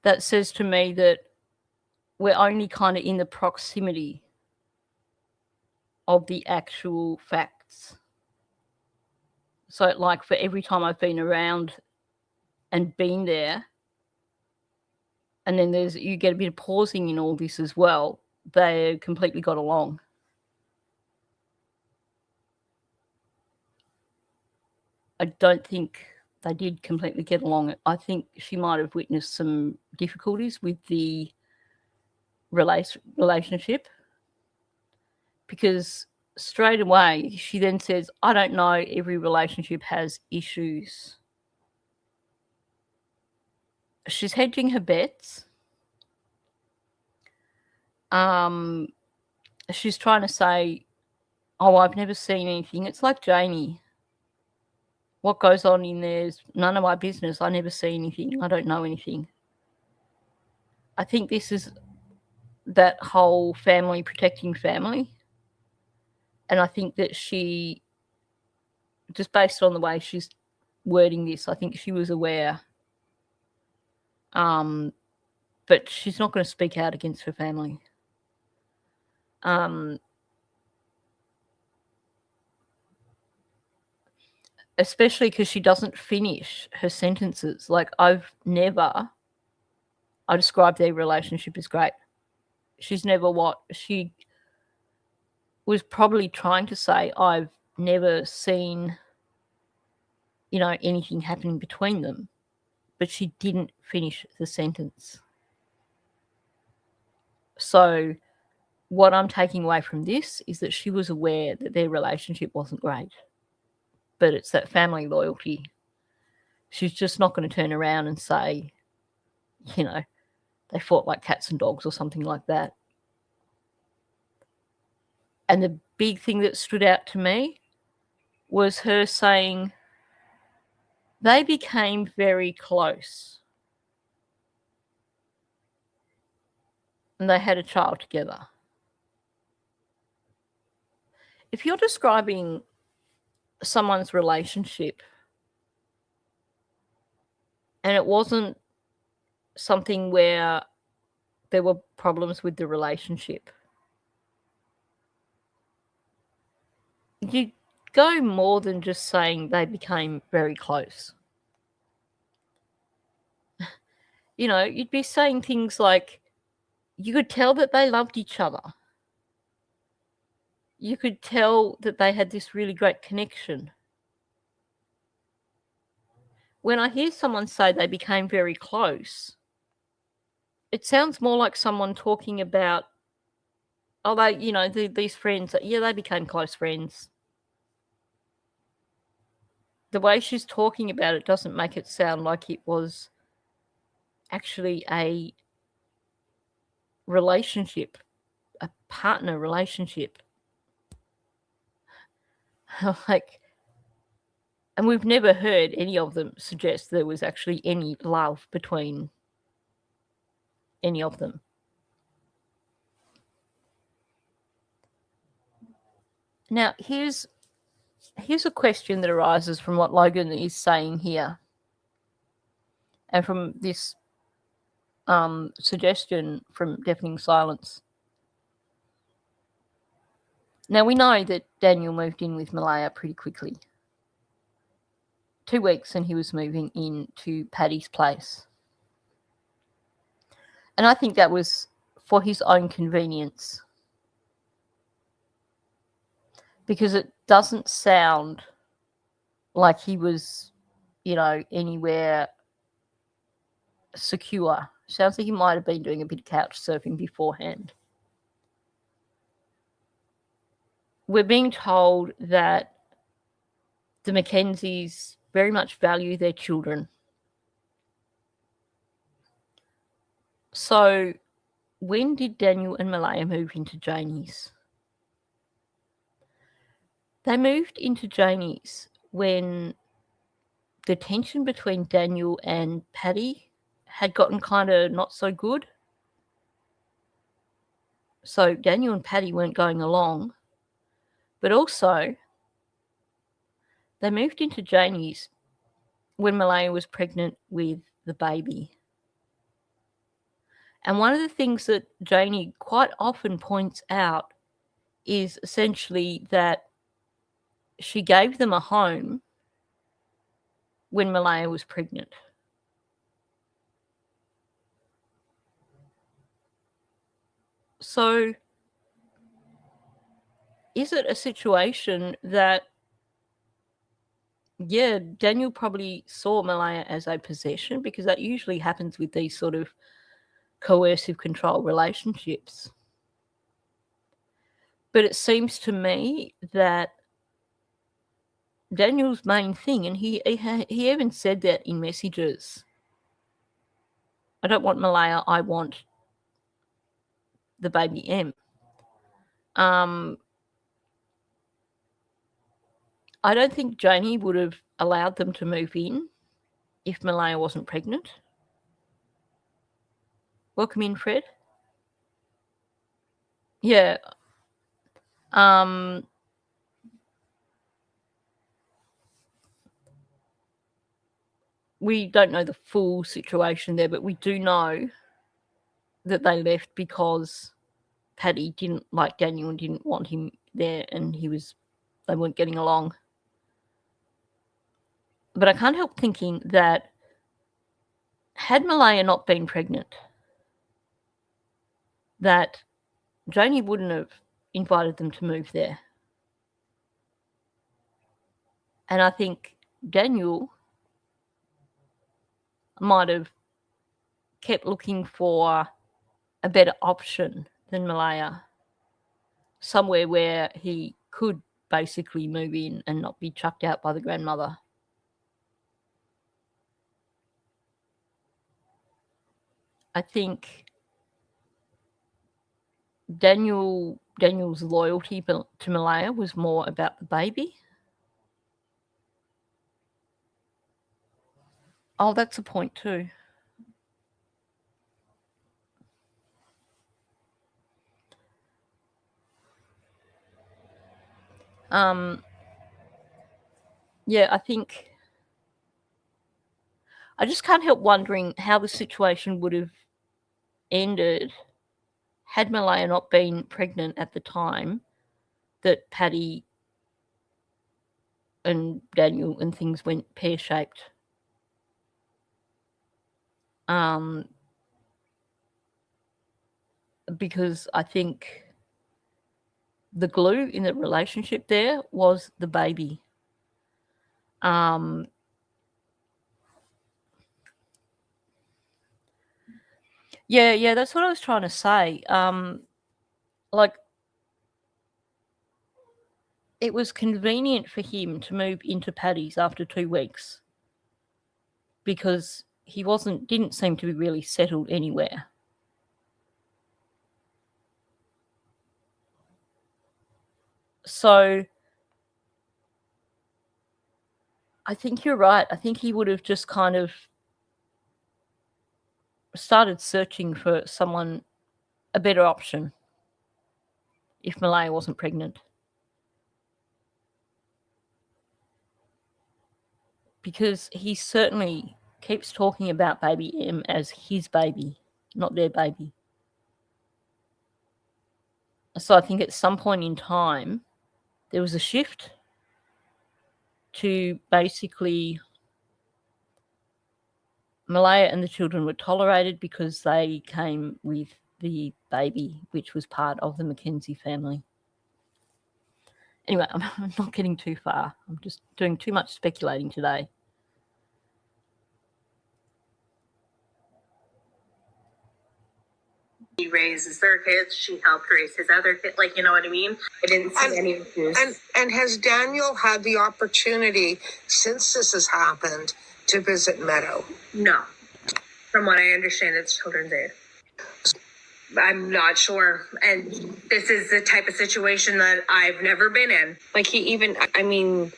that says to me that we're only kind of in the proximity of the actual facts. So, like, for every time I've been around and been there, and then you get a bit of pausing in all this as well, they completely got along. I don't think they did completely get along. I think she might have witnessed some difficulties with the relationship, because straight away she then says, I don't know, every relationship has issues. She's hedging her bets. She's trying to say, oh, I've never seen anything. It's like Jamie. What goes on in there is none of my business. I never see anything. I don't know anything. I think this is that whole family protecting family. And I think that she, just based on the way she's wording this, I think she was aware. But she's not going to speak out against her family. Especially because she doesn't finish her sentences. Like, I described their relationship as great. She's never she was probably trying to say, I've never seen, you know, anything happening between them. But she didn't finish the sentence. So what I'm taking away from this is that she was aware that their relationship wasn't great. But it's that family loyalty. She's just not going to turn around and say, you know, they fought like cats and dogs or something like that. And the big thing that stood out to me was her saying they became very close. And they had a child together. If you're describing someone's relationship and it wasn't something where there were problems with the relationship, you go more than just saying they became very close. You know, you'd be saying things like, you could tell that they loved each other. You could tell that they had this really great connection. When I hear someone say they became very close, it sounds more like someone talking about, oh, they, you know, these friends, yeah, they became close friends. The way she's talking about it doesn't make it sound like it was actually a relationship, a partner relationship. Like, and we've never heard any of them suggest there was actually any love between any of them. Now, here's a question that arises from what Logan is saying here, and from this suggestion from Deafening Silence. Now, we know that Daniel moved in with Malaya pretty quickly. 2 weeks and he was moving into Paddy's place. And I think that was for his own convenience, because it doesn't sound like he was, you know, anywhere secure. Sounds like he might have been doing a bit of couch surfing beforehand. We're being told that the Mackenzies very much value their children. So when did Daniel and Malaya move into Janie's? They moved into Janie's when the tension between Daniel and Paddy had gotten kind of not so good. So Daniel and Paddy weren't going along. But also, they moved into Janie's when Malaya was pregnant with the baby. And one of the things that Janie quite often points out is essentially that she gave them a home when Malaya was pregnant. So, is it a situation that, yeah, Daniel probably saw Malaya as a possession, because that usually happens with these sort of coercive control relationships. But it seems to me that Daniel's main thing, and he even said that in messages, I don't want Malaya, I want the baby M. I don't think Janie would have allowed them to move in if Malaya wasn't pregnant. Welcome in, Fred. Yeah. We don't know the full situation there, but we do know that they left because Paddy didn't like Daniel and didn't want him there, and they weren't getting along. But I can't help thinking that had Malaya not been pregnant, that Janie wouldn't have invited them to move there. And I think Daniel might have kept looking for a better option than Malaya, somewhere where he could basically move in and not be chucked out by the grandmother. I think Daniel's loyalty to Malaya was more about the baby. Oh, that's a point too. Yeah, I think I just can't help wondering how the situation would have ended had Malaya not been pregnant at the time that Paddy and Daniel and things went pear-shaped. Because I think the glue in the relationship there was the baby. Yeah, that's what I was trying to say. Like, it was convenient for him to move into Paddy's after 2 weeks because he didn't seem to be really settled anywhere. So I think you're right. I think he would have just kind of started searching for a better option if Malaya wasn't pregnant. Because he certainly keeps talking about baby M as his baby, not their baby. So I think at some point in time, there was a shift to basically Malaya and the children were tolerated because they came with the baby, which was part of the Mackenzie family. Anyway, I'm not getting too far. I'm just doing too much speculating today. He raises their kids. She helped raise his other kids. Like, you know what I mean? I didn't see any issues. And has Daniel had the opportunity since this has happened to visit Meadow? No. From what I understand, it's Children's Aid. I'm not sure. And this is the type of situation that I've never been in. Like And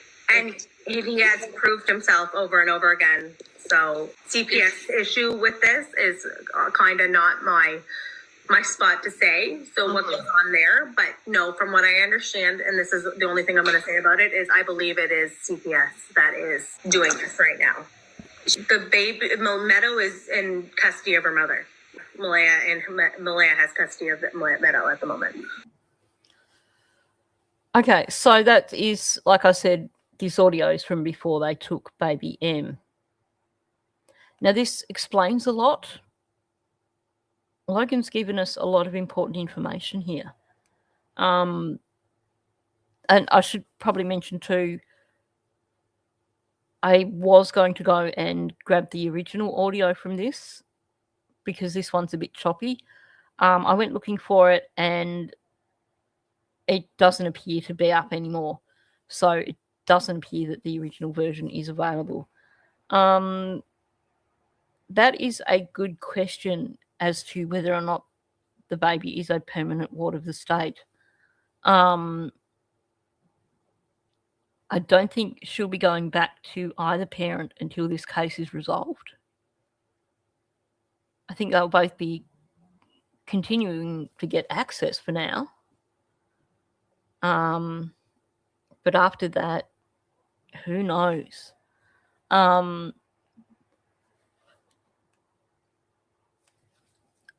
he has proved himself over and over again. So CPS issue with this is kind of not my spot to say. So what goes on there? But no, from what I understand, and this is the only thing I'm going to say about it, is I believe it is CPS that is doing this right now. The baby, Meadow, is in custody of her mother. Malaya has custody of Meadow at the moment. Okay, so that is, like I said, this audio is from before they took baby M. Now, this explains a lot. Logan's given us a lot of important information here. And I should probably mention too, I was going to go and grab the original audio from this because this one's a bit choppy. I went looking for it and it doesn't appear to be up anymore. So it doesn't appear that the original version is available. That is a good question as to whether or not the baby is a permanent ward of the state. I don't think she'll be going back to either parent until this case is resolved. I think they'll both be continuing to get access for now. But after that, who knows?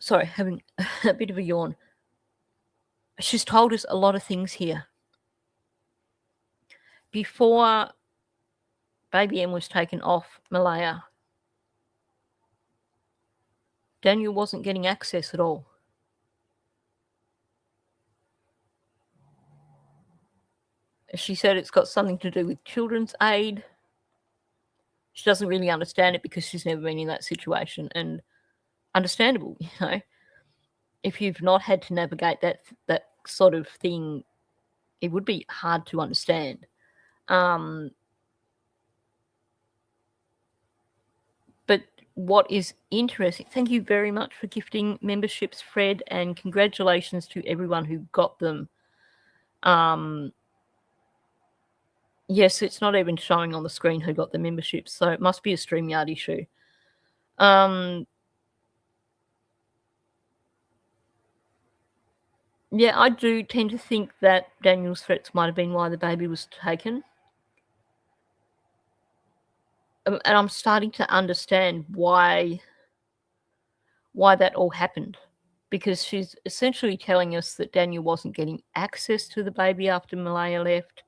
Sorry, having a bit of a yawn. She's told us a lot of things here. Before baby M was taken off Malaya, Daniel wasn't getting access at all. She said it's got something to do with Children's Aid. She doesn't really understand it because she's never been in that situation, and understandable, you know. If you've not had to navigate that sort of thing, it would be hard to understand. But what is interesting, thank you very much for gifting memberships, Fred, and congratulations to everyone who got them. Yes, it's not even showing on the screen who got the memberships, so it must be a StreamYard issue. Yeah, I do tend to think that Daniel's threats might have been why the baby was taken. And I'm starting to understand why that all happened. Because she's essentially telling us that Daniel wasn't getting access to the baby after Malaya left.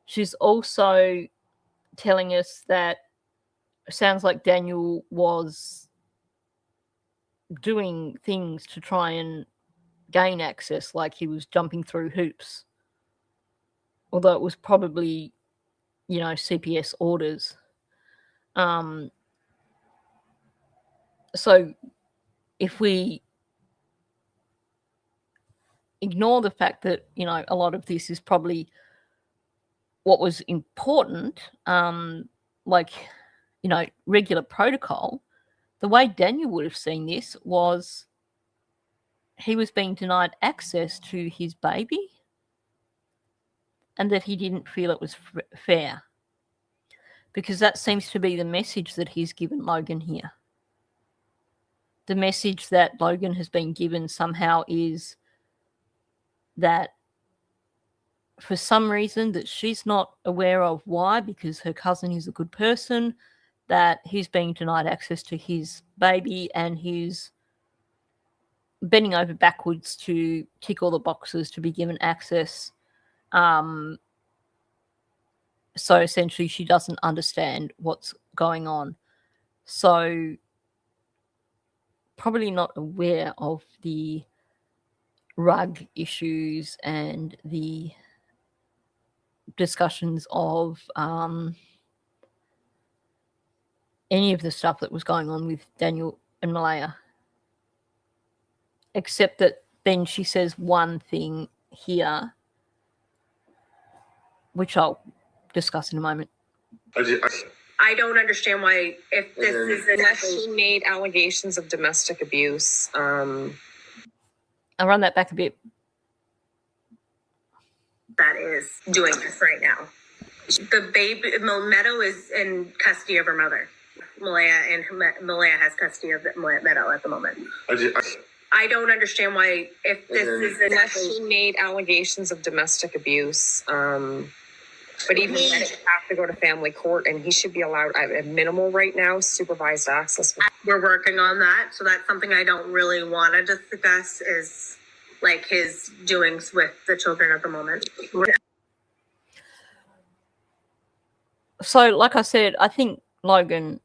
she's also telling us that it sounds like Daniel was doing things to try and gain access, like he was jumping through hoops. Although it was probably, CPS orders. So if we ignore the fact that, a lot of this is probably what was important, regular protocol, the way Daniel would have seen this was he was being denied access to his baby and that he didn't feel it was fair. Because that seems to be the message that he's given Logan here. The message that Logan has been given somehow is that for some reason that she's not aware of why, because her cousin is a good person, that he's being denied access to his baby and he's bending over backwards to tick all the boxes to be given access. So essentially she doesn't understand what's going on. So probably not aware of the rug issues and the discussions of any of the stuff that was going on with Daniel and Malaya. Except that then she says one thing here, which I'll discuss in a moment. I don't understand why, if this is She made allegations of domestic abuse. I'll run that back a bit. that is doing this right now. The baby, Meadow is in custody of her mother. Malaya has custody of Meadow at the moment. I don't understand why, if this is She made allegations of domestic abuse. But even then, it would have to go to family court, and he should be allowed at minimal right now supervised access. We're working on that, so that's something I don't really want to discuss, is like his doings with the children at the moment. So, like I said, I think Logan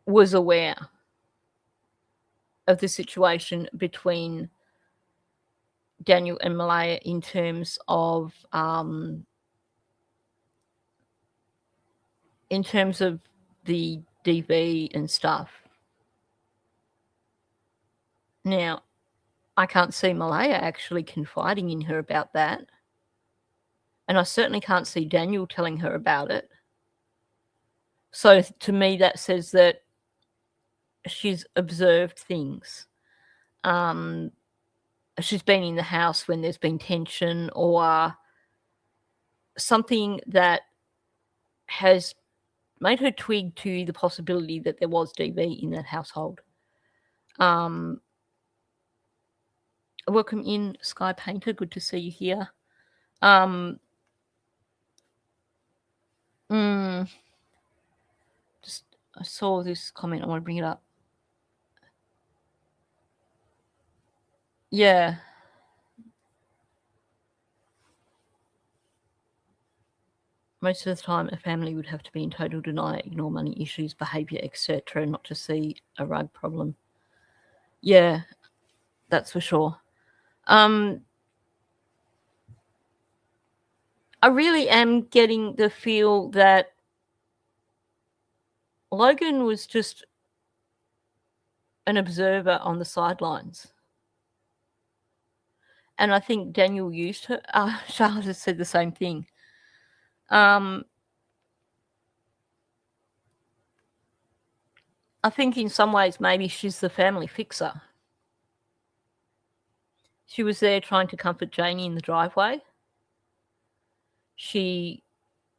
was aware of the situation between Daniel and Malaya in terms of the DV and stuff. Now, I can't see Malaya actually confiding in her about that. And I certainly can't see Daniel telling her about it. So to me, that says that she's observed things. She's been in the house when there's been tension or something that has made her twig to the possibility that there was DV in that household. Welcome in, Sky Painter. Good to see you here. I saw this comment. I want to bring it up. Yeah. Most of the time, a family would have to be in total denial, ignore money issues, behaviour, etc., not to see a rug problem. Yeah, that's for sure. I really am getting the feel that Logan was just an observer on the sidelines. And I think Daniel used her. Charlotte has said the same thing. I think in some ways maybe she's the family fixer. She was there trying to comfort Janie in the driveway. She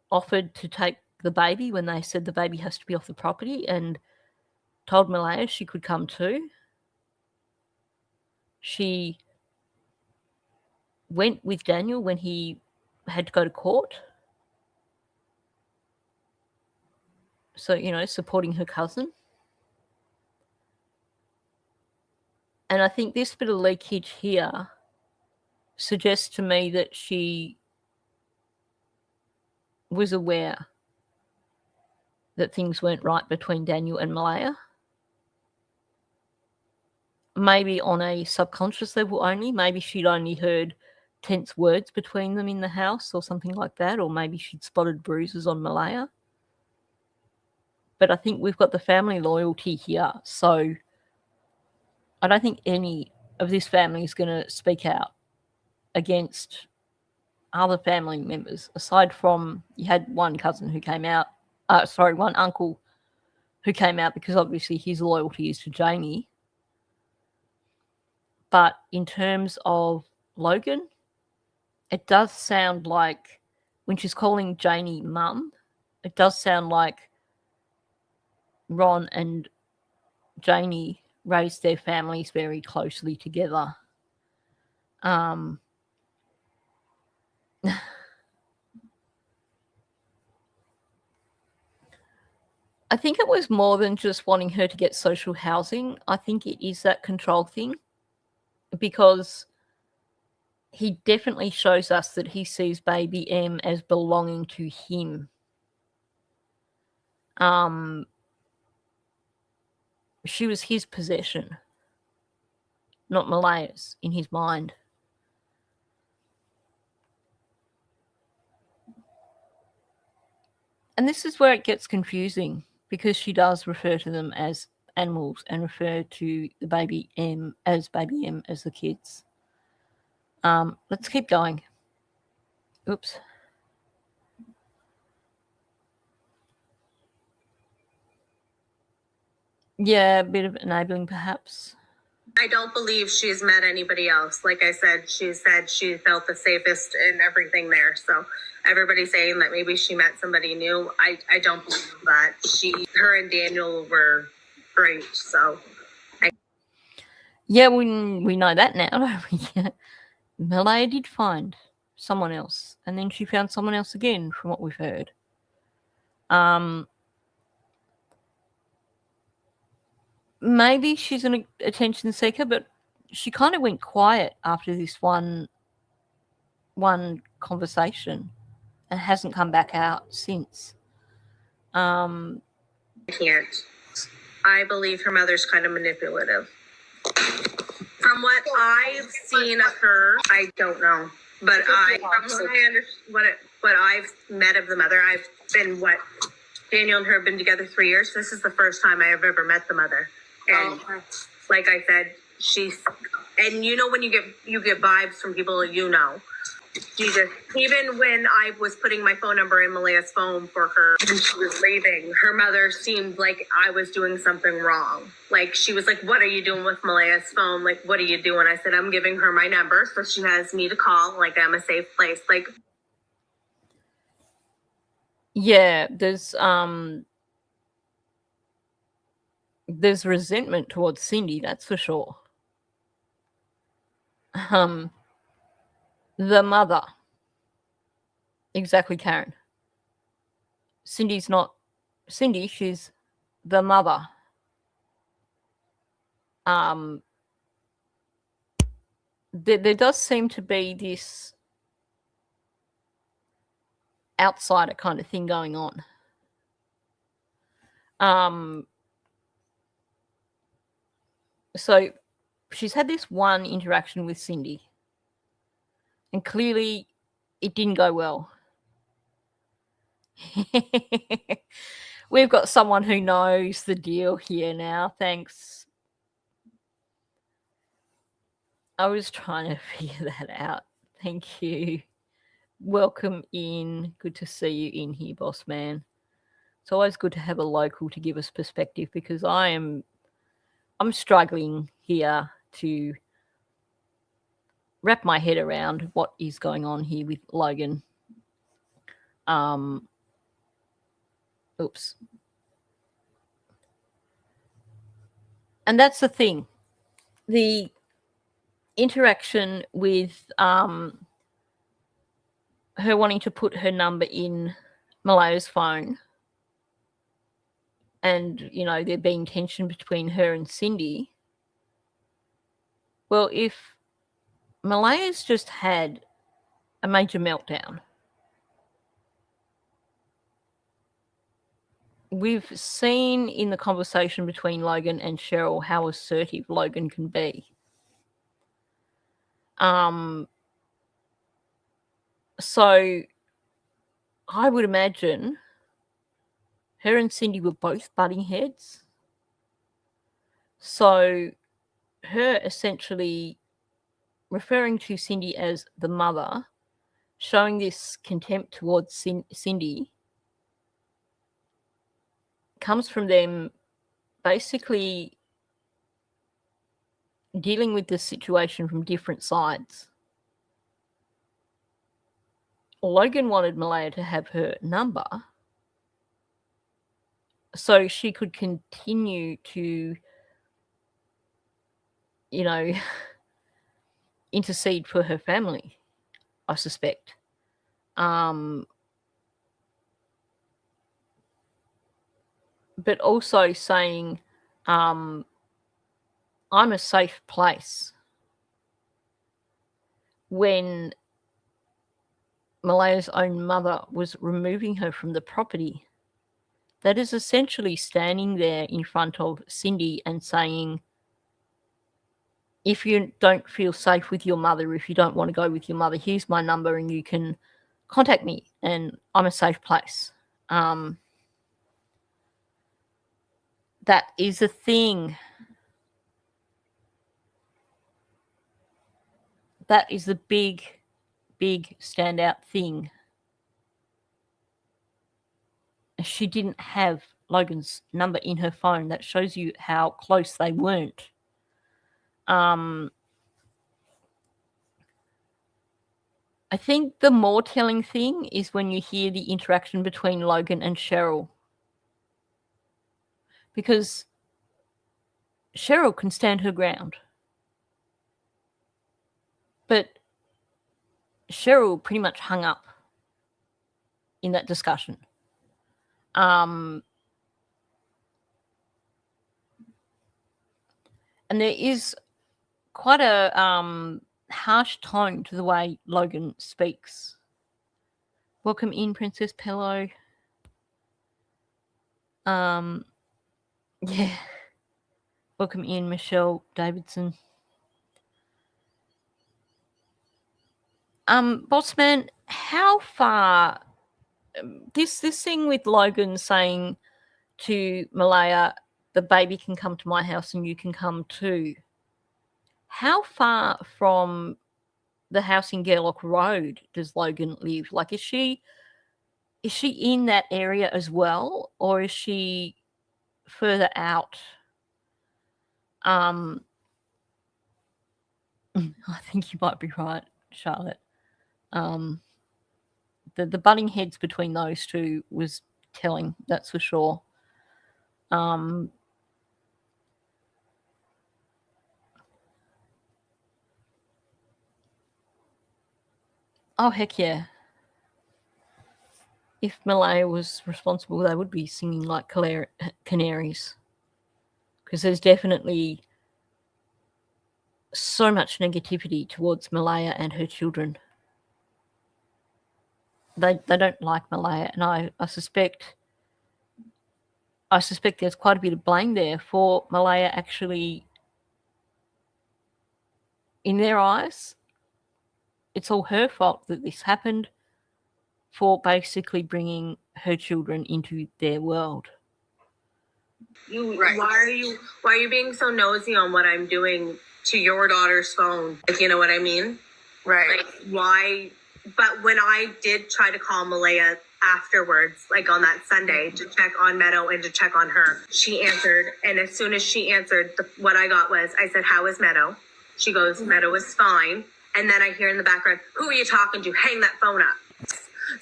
offered to take the baby when they said the baby has to be off the property and told Malaya she could come too. She went with Daniel when he had to go to court. So, supporting her cousin. And I think this bit of leakage here suggests to me that she was aware that things weren't right between Daniel and Malaya. Maybe on a subconscious level only. Maybe she'd only heard tense words between them in the house or something like that, or maybe she'd spotted bruises on Malaya. But I think we've got the family loyalty here, so I don't think any of this family is going to speak out against other family members, aside from you had one cousin who came out, one uncle who came out because obviously his loyalty is to Jamie. But in terms of Logan, it does sound like when she's calling Janie mum, it does sound like Ron and Janie raised their families very closely together. I think it was more than just wanting her to get social housing. I think it is that control thing, because he definitely shows us that he sees baby M as belonging to him. She was his possession, not Malaya's, in his mind. And this is where it gets confusing, because she does refer to them as animals and refer to the baby M as the kids. Let's keep going. Oops. Yeah, a bit of enabling perhaps. I don't believe she's met anybody else. Like I said she felt the safest in everything there. So everybody's saying that maybe she met somebody new. I don't believe that. Her and Daniel were great. So yeah, we know that now, don't we? Malaya did find someone else, and then she found someone else again, from what we've heard. Maybe she's an attention seeker, but she kind of went quiet after this one conversation and hasn't come back out since. I can't. I believe her mother's kind of manipulative. From what I've seen of her, I don't know. But what I've met of the mother, I've been Daniel and her have been together 3 years. This is the first time I have ever met the mother. And like I said, and you know when you get vibes from people, you know. Jesus. Even when I was putting my phone number in Malaya's phone for her and she was leaving, her mother seemed like I was doing something wrong. Like she was like, "What are you doing with Malaya's phone? Like, what are you doing?" I said, "I'm giving her my number so she has me to call. Like I'm a safe place." Like, yeah, there's resentment towards Cindy, that's for sure. The mother. Exactly, Karen. Cindy's not Cindy, she's the mother. There does seem to be this outsider kind of thing going on. So she's had this one interaction with Cindy, and clearly it didn't go well. We've got someone who knows the deal here now. Thanks. I was trying to figure that out. Thank you. Welcome in. Good to see you in here, boss man. It's always good to have a local to give us perspective, because I'm struggling here to wrap my head around what is going on here with Logan. Oops. And that's the thing. The interaction with her wanting to put her number in Malaya's phone, and, you know, there being tension between her and Cindy. Well, if Malaya's just had a major meltdown, we've seen in the conversation between Logan and Cheryl how assertive Logan can be. So I would imagine her and Cindy were both butting heads. So her essentially referring to Cindy as the mother, showing this contempt towards Cindy, comes from them basically dealing with the situation from different sides. Logan wanted Malaya to have her number so she could continue to, you know, intercede for her family, I suspect. But also saying, I'm a safe place. When Malaya's own mother was removing her from the property, that is essentially standing there in front of Cindy and saying, if you don't feel safe with your mother, if you don't want to go with your mother, here's my number and you can contact me and I'm a safe place. That is a thing. That is the big standout thing. She didn't have Logan's number in her phone. That shows you how close they weren't. I think the more telling thing is when you hear the interaction between Logan and Cheryl. Because Cheryl can stand her ground. But Cheryl pretty much hung up in that discussion. And there is quite a harsh tone to the way Logan speaks. Welcome in, Princess Pillow. Yeah. Welcome in, Michelle Davidson. Bossman, how far this thing with Logan saying to Malaya, the baby can come to my house and you can come too. How far from the house in Gerlock Road does Logan live? Like, is she in that area as well, or is she further out? I think you might be right, Charlotte. The butting heads between those two was telling, that's for sure. Oh, heck yeah. If Malaya was responsible, they would be singing like canaries. Because there's definitely so much negativity towards Malaya and her children. They don't like Malaya, and I suspect there's quite a bit of blame there for Malaya actually, in their eyes, it's all her fault that this happened, for basically bringing her children into their world. Right. Why are you being so nosy on what I'm doing to your daughter's phone? Like, you know what I mean? Right. Like, why? But when I did try to call Malaya afterwards, like on that Sunday, to check on Meadow and to check on her, she answered. And as soon as she answered, what I got was, I said, how is Meadow? She goes, Meadow is fine. And then I hear in the background, who are you talking to? Hang that phone up.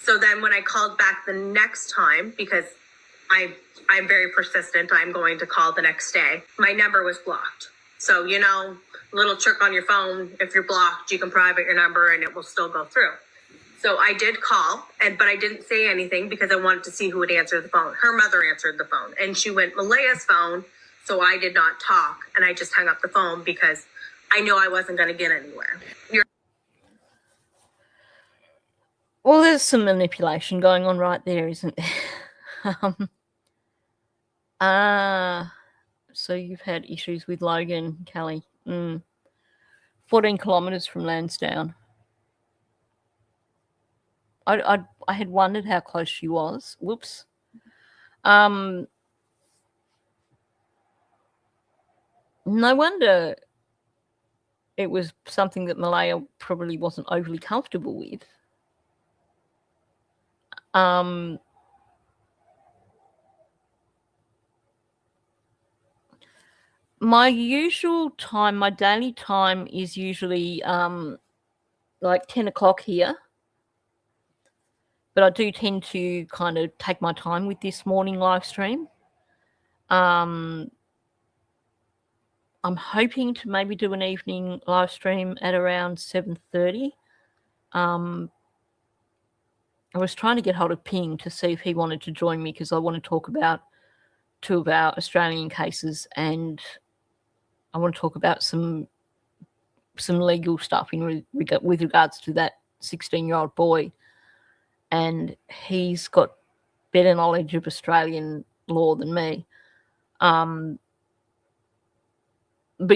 So then when I called back the next time, because I'm very persistent, I'm going to call the next day, my number was blocked. So, you know, little trick on your phone, if you're blocked, you can private your number and it will still go through. So I did call, but I didn't say anything because I wanted to see who would answer the phone. Her mother answered the phone, and she went Malaya's phone, so I did not talk, and I just hung up the phone because I knew I wasn't going to get anywhere. Well, there's some manipulation going on right there, isn't there? Ah, so you've had issues with Logan, Callie. 14 kilometres from Lansdowne. I had wondered how close she was. Whoops. No wonder it was something that Malaya probably wasn't overly comfortable with. My usual time, my daily time is usually like 10 o'clock here. But I do tend to kind of take my time with this morning live stream. I'm hoping to maybe do an evening live stream at around 7:30. I was trying to get hold of Ping to see if he wanted to join me because I want to talk about 2 of our Australian cases, and I want to talk about some legal stuff with regards to that 16-year-old boy. And he's got better knowledge of Australian law than me. But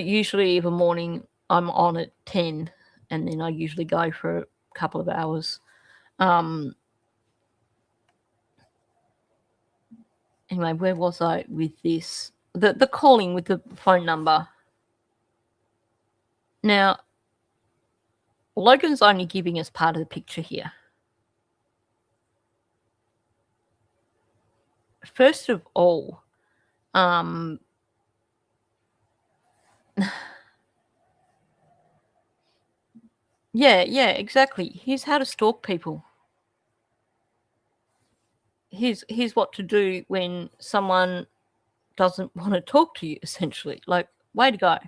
usually every morning I'm on at 10, and then I usually go for a couple of hours. Anyway, where was I with this? The calling with the phone number. Now, Logan's only giving us part of the picture here. First of all, yeah, exactly. Here's how to stalk people. Here's what to do when someone doesn't want to talk to you, essentially. Like, way to go.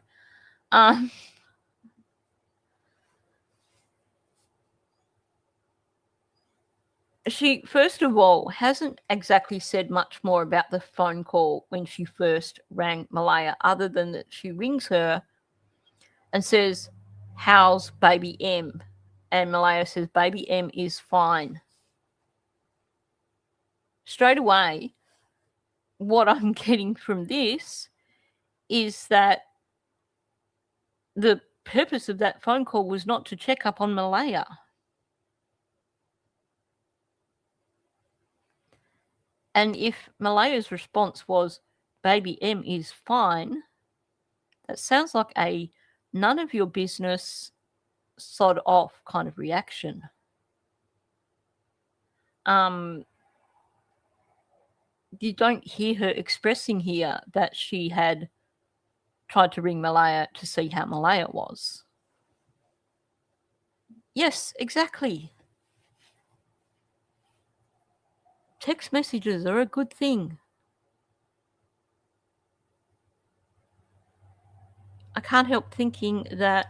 She, first of all, hasn't exactly said much more about the phone call when she first rang Malaya, other than that she rings her and says, "How's baby M?" And Malaya says, "Baby M is fine." Straight away, what I'm getting from this is that the purpose of that phone call was not to check up on Malaya. And if Malaya's response was, "Baby M is fine," that sounds like a none of your business, sod off kind of reaction. You don't hear her expressing here that she had tried to ring Malaya to see how Malaya was. Yes, exactly. Text messages are a good thing. I can't help thinking that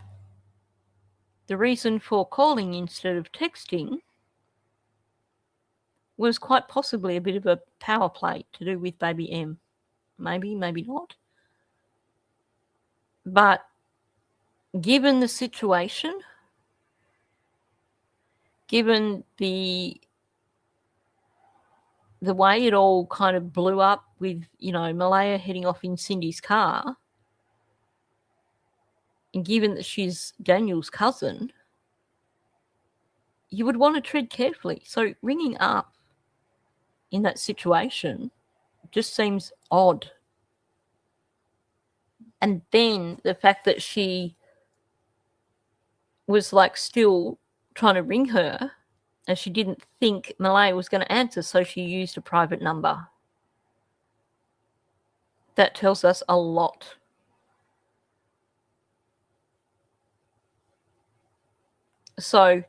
the reason for calling instead of texting was quite possibly a bit of a power play to do with baby M. Maybe, maybe not. But given the situation, given the way it all kind of blew up with, Malaya heading off in Cindy's car, and given that she's Daniel's cousin, you would want to tread carefully. So ringing up in that situation just seems odd. And then the fact that she was still trying to ring her, and she didn't think Malaya was going to answer, so she used a private number. That tells us a lot. So,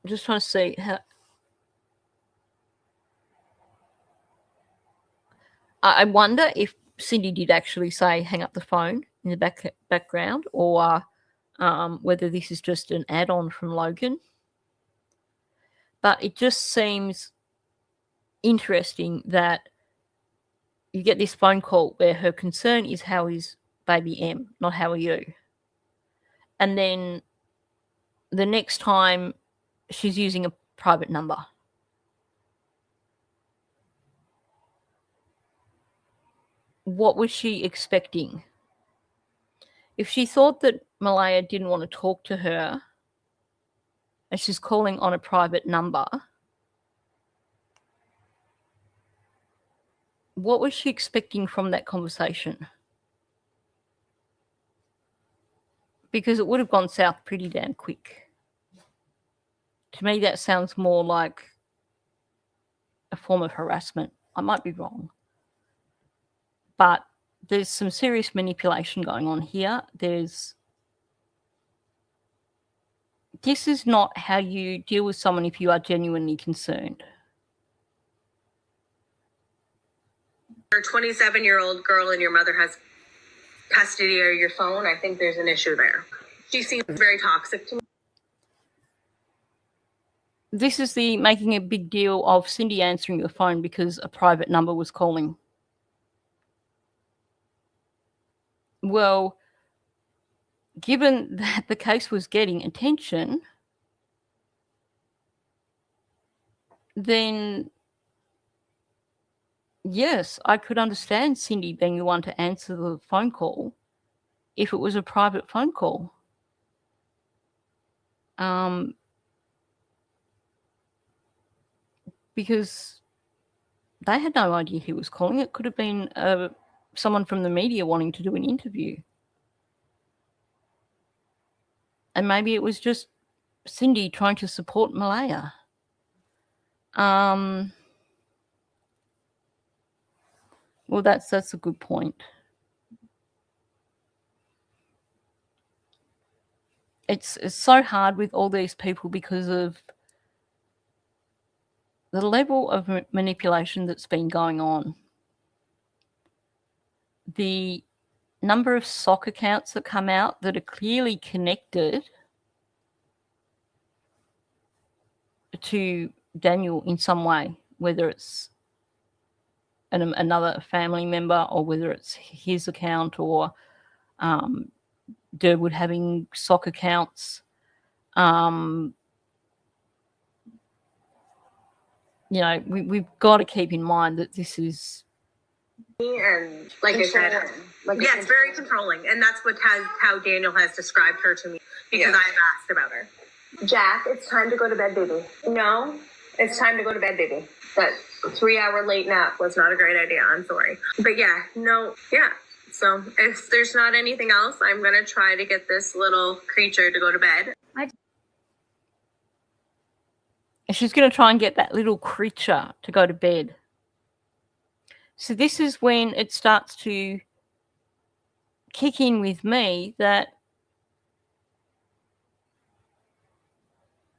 just trying to see how. I wonder if Cindy did actually say hang up the phone in the background, or whether this is just an add-on from Logan. But it just seems interesting that you get this phone call where her concern is how is baby M, not how are you. And then the next time she's using a private number. what was she expecting? If she thought that Malaya didn't want to talk to her and she's calling on a private number, what was she expecting from that conversation? Because it would have gone south pretty damn quick. To me, that sounds more like a form of harassment. I might be wrong. But there's some serious manipulation going on here. This is not how you deal with someone if you are genuinely concerned. Your 27-year-old girl and your mother has custody of your phone. I think there's an issue there. She seems very toxic to me. This is the making a big deal of Cindy answering the phone because a private number was calling. Well, given that the case was getting attention, then yes, I could understand Cindy being the one to answer the phone call if it was a private phone call. Because they had no idea who was calling. It could have been someone from the media wanting to do an interview. And maybe it was just Cindy trying to support Malaya. Well, that's a good point. It's so hard with all these people because of the level of manipulation that's been going on. The number of sock accounts that come out that are clearly connected to Daniel in some way, whether it's another family member or whether it's his account or Durwood having sock accounts. You know, we've got to keep in mind that this is... And like I said, yes, very controlling. And that's how Daniel has described her to me because I've asked about her. Jack, it's time to go to bed, baby. No, it's time to go to bed, baby. That 3-hour late nap was not a great idea. I'm sorry. But yeah. So if there's not anything else, I'm going to try to get this little creature to go to bed. She's going to try and get that little creature to go to bed. So this is when it starts to kick in with me that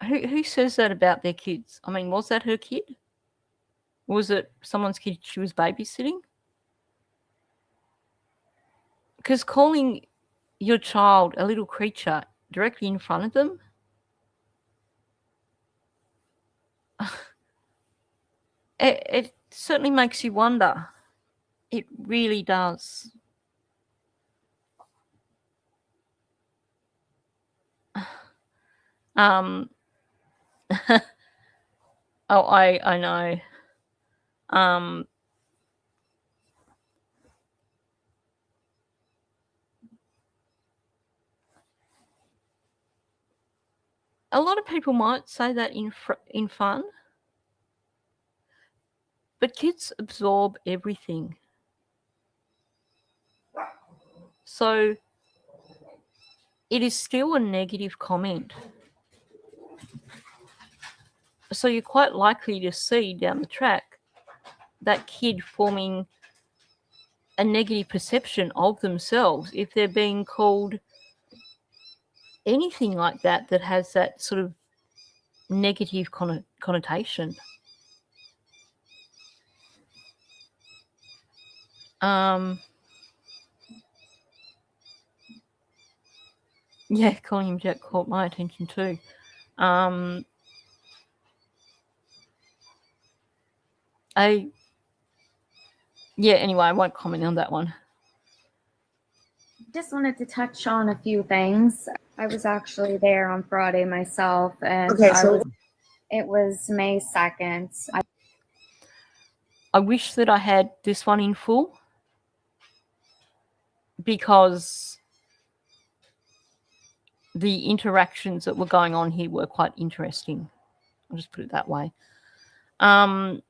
who says that about their kids? I mean, was that her kid? Or was it someone's kid she was babysitting? Because calling your child a little creature directly in front of them, it certainly makes you wonder. It really does. Oh, I know. A lot of people might say that in fun, but kids absorb everything. So it is still a negative comment. So you're quite likely to see down the track that kid forming a negative perception of themselves if they're being called anything like that that has that sort of negative connotation. Yeah, calling him Jack caught my attention too. Anyway, I won't comment on that one. Just wanted to touch on a few things. I was actually there on Friday myself, and it was May 2nd. I wish that I had this one in full because the interactions that were going on here were quite interesting. I'll just put it that way. And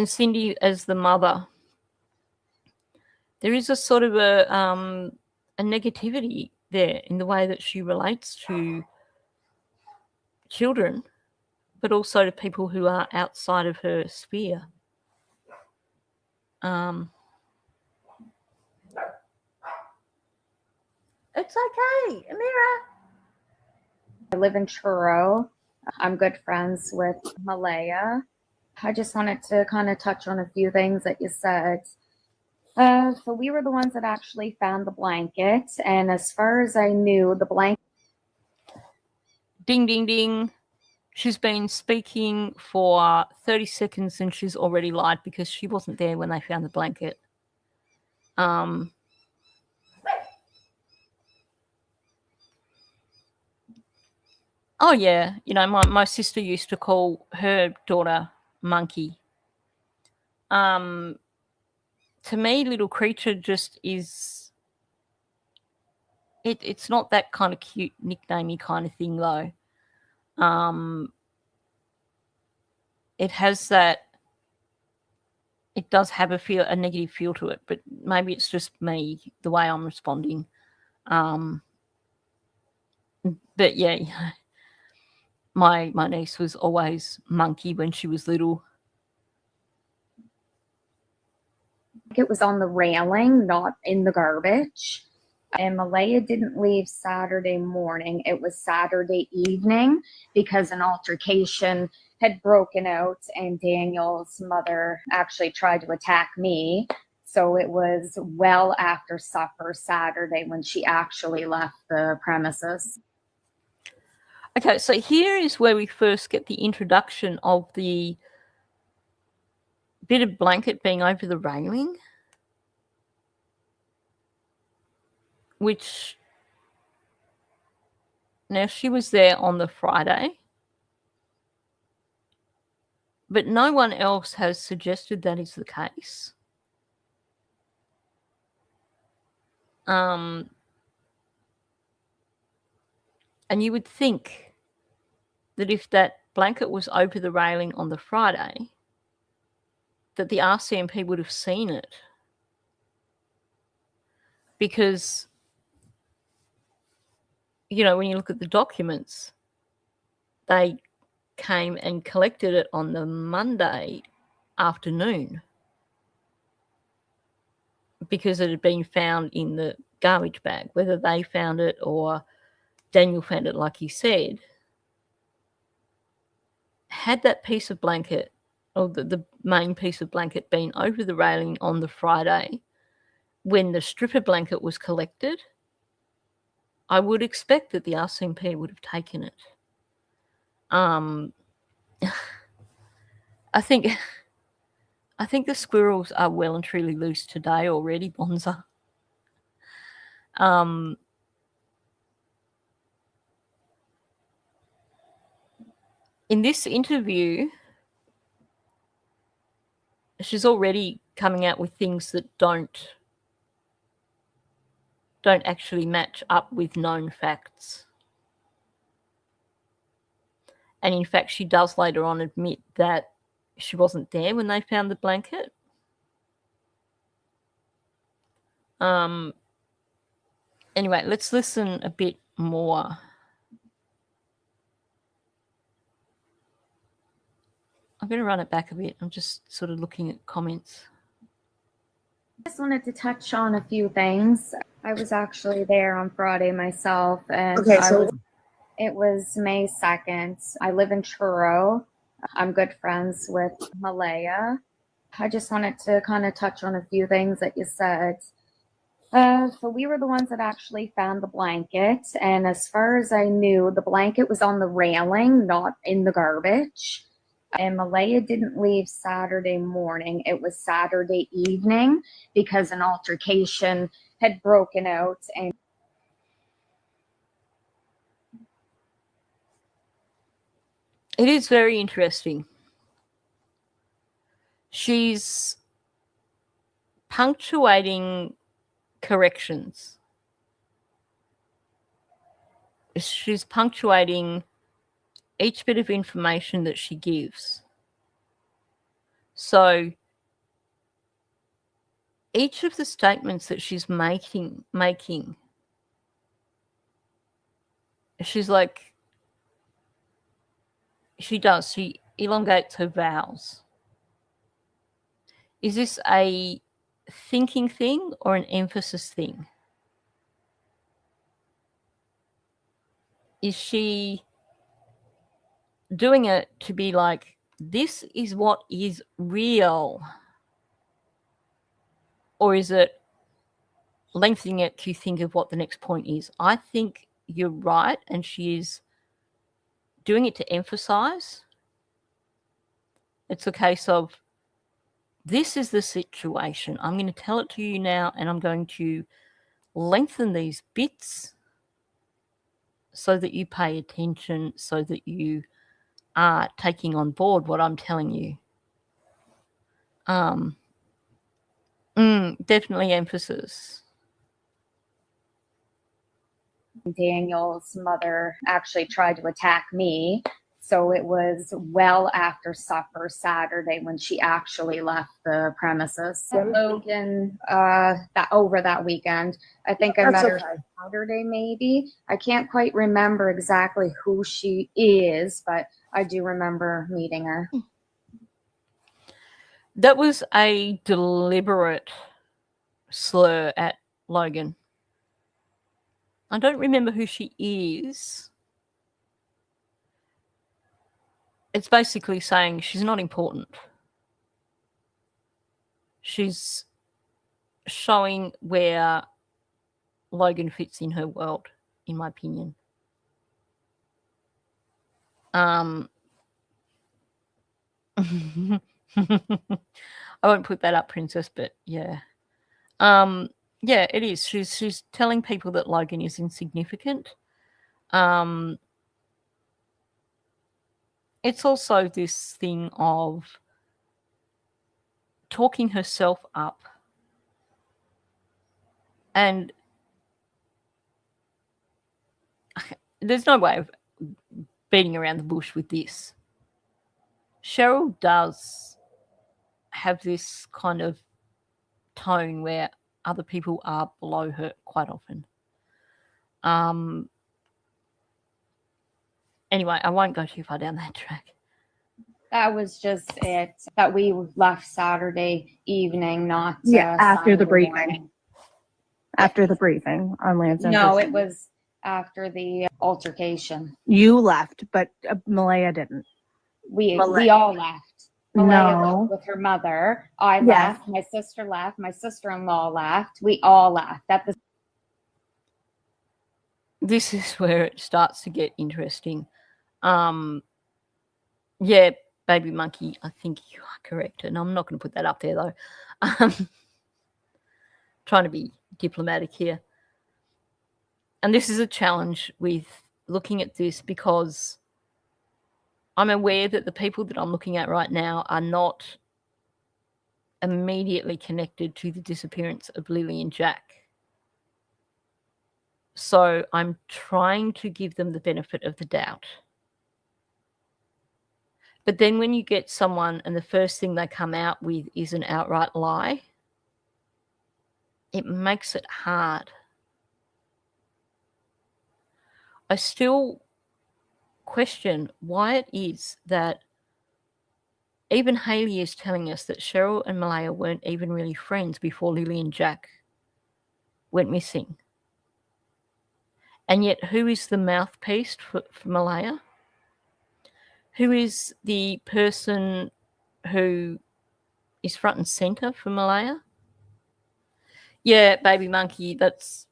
Cindy, as the mother, there is a sort of a negativity there in the way that she relates to children, but also to people who are outside of her sphere. It's okay, Amira. I live in Truro. I'm good friends with Malaya. I just wanted to kind of touch on a few things that you said. So we were the ones that actually found the blanket, and as far as I knew, the blanket. Ding, ding, ding. She's been speaking for 30 seconds and she's already lied because she wasn't there when they found the blanket. Oh, yeah. You know, my sister used to call her daughter Monkey. To me, Little Creature just is... It's not that kind of cute, nicknamey kind of thing, though. It has that... It does have a negative feel to it, but maybe it's just me, the way I'm responding. But, yeah... My niece was always Monkey when she was little. It was on the railing, not in the garbage. And Malaya didn't leave Saturday morning. It was Saturday evening because an altercation had broken out and Daniel's mother actually tried to attack me. So it was well after supper Saturday when she actually left the premises. Okay, so here is where we first get the introduction of the bit of blanket being over the railing, which now she was there on the Friday, but no one else has suggested that is the case. And you would think that if that blanket was over the railing on the Friday, that the RCMP would have seen it. Because, you know, when you look at the documents, they came and collected it on the Monday afternoon because it had been found in the garbage bag. Whether they found it or Daniel found it, like he said, had that piece of blanket or the main piece of blanket been over the railing on the Friday when the stripper blanket was collected, I would expect that the RCMP would have taken it. I think the squirrels are well and truly loose today already, Bonza. In this interview, she's already coming out with things that don't actually match up with known facts. And in fact, she does later on admit that she wasn't there when they found the blanket. Anyway, let's listen a bit more. I'm going to run it back a bit. I'm just sort of looking at comments. I just wanted to touch on a few things. I was actually there on Friday myself, and it was May 2nd. I live in Truro. I'm good friends with Malaya. I just wanted to kind of touch on a few things that you said. So we were the ones that actually found the blanket, and as far as I knew, the blanket was on the railing, not in the garbage. And Malaya didn't leave Saturday morning. It was Saturday evening because an altercation had broken out. And it is very interesting she's punctuating corrections. She's punctuating each bit of information that she gives. So each of the statements that she's making, she's like, she elongates her vowels. Is this a thinking thing or an emphasis thing? Is she doing it to be like, this is what is real? Or is it lengthening it to think of what the next point is? I think you're right, and she is doing it to emphasize. It's a case of, this is the situation. I'm going to tell it to you now, and I'm going to lengthen these bits so that you pay attention, so that you are taking on board what I'm telling you. Definitely emphasis. Daniel's mother actually tried to attack me. So it was well after supper Saturday when she actually left the premises. Logan, over that weekend, I think I met her Saturday maybe. I can't quite remember exactly who she is, but I do remember meeting her. That was a deliberate slur at Logan. I don't remember who she is. It's basically saying she's not important. She's showing where Logan fits in her world, in my opinion. I won't put that up, Princess, but yeah. Yeah, it is. She's telling people that Logan is insignificant. It's also this thing of talking herself up. And there's no way of beating around the bush with this. Cheryl does have this kind of tone where other people are below her quite often. Anyway, I won't go too far down that track. That was just it. That we left Saturday evening, not after the Saturday briefing. morning. After the briefing on Lansing. No, it was after the altercation. You left, but Malaya didn't. We all left. Malaya No. left with her mother. I left. My sister left. My sister-in-law left. We all left. This is where it starts to get interesting. Yeah, Baby Monkey, I think you are correct. And I'm not going to put that up there, though. Trying to be diplomatic here. And this is a challenge with looking at this, because I'm aware that the people that I'm looking at right now are not immediately connected to the disappearance of Lily and Jack. So I'm trying to give them the benefit of the doubt. But then when you get someone and the first thing they come out with is an outright lie, it makes it hard. I still question why it is that even Hayley is telling us that Cheryl and Malaya weren't even really friends before Lily and Jack went missing. And yet, who is the mouthpiece for Malaya? Who is the person who is front and center for Malaya? Yeah, Baby Monkey, that's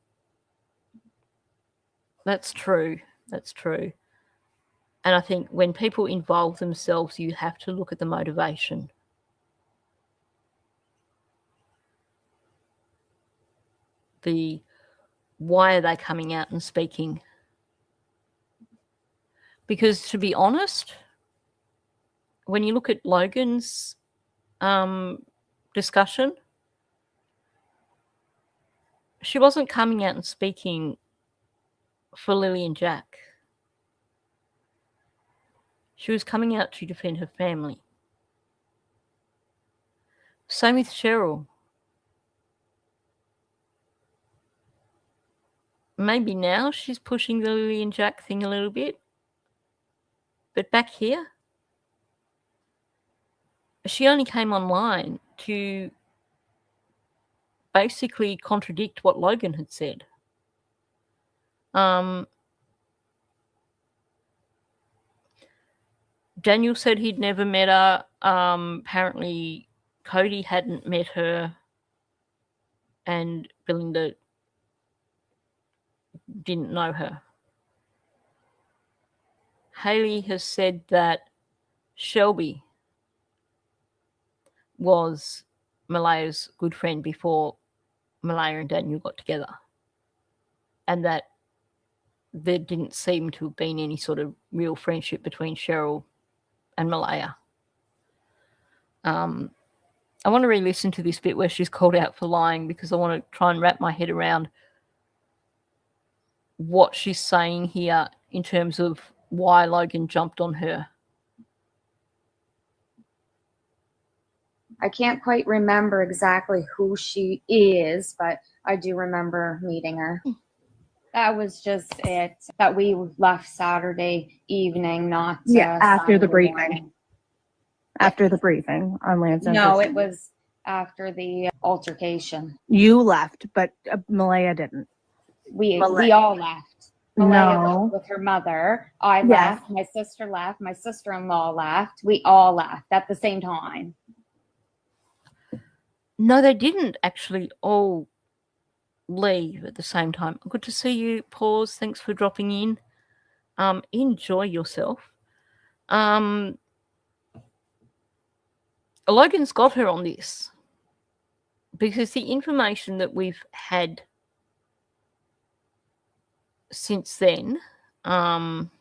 true. That's true. And I think when people involve themselves, you have to look at the motivation. Why are they coming out and speaking? Because to be honest, when you look at Logan's discussion, she wasn't coming out and speaking for Lily and Jack. She was coming out to defend her family. Same with Cheryl. Maybe now she's pushing the Lily and Jack thing a little bit. But back here, she only came online to basically contradict what Logan had said. Daniel said he'd never met her. Apparently, Cody hadn't met her. And Belinda didn't know her. Hayley has said that Shelby was Malaya's good friend before Malaya and Daniel got together. And that there didn't seem to have been any sort of real friendship between Cheryl and Malaya. I want to re-listen to this bit where she's called out for lying, because I want to try and wrap my head around what she's saying here in terms of why Logan jumped on her. I can't quite remember exactly who she is, but I do remember meeting her. That was just it. That we left Saturday evening, not after the Sunday briefing. morning. After the briefing on Lance. No, it was after the altercation. You left, but Malaya didn't. We all left. Malaya No. went with her mother. I Yes. left. My sister left. My sister-in-law left. We all left at the same time. No, they didn't actually all leave at the same time. Good to see you, Pause. Thanks for dropping in. Enjoy yourself. Logan's got her on this because the information that we've had since then, and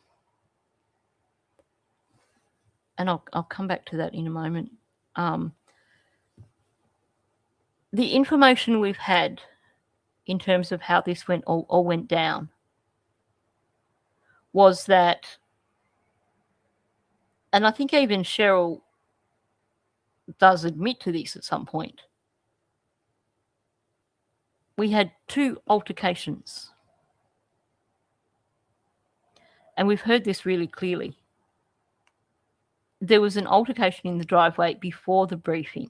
I'll come back to that in a moment. The information we've had in terms of how this all went down was that, and I think even Cheryl does admit to this at some point, we had 2 altercations. And we've heard this really clearly. There was an altercation in the driveway before the briefing.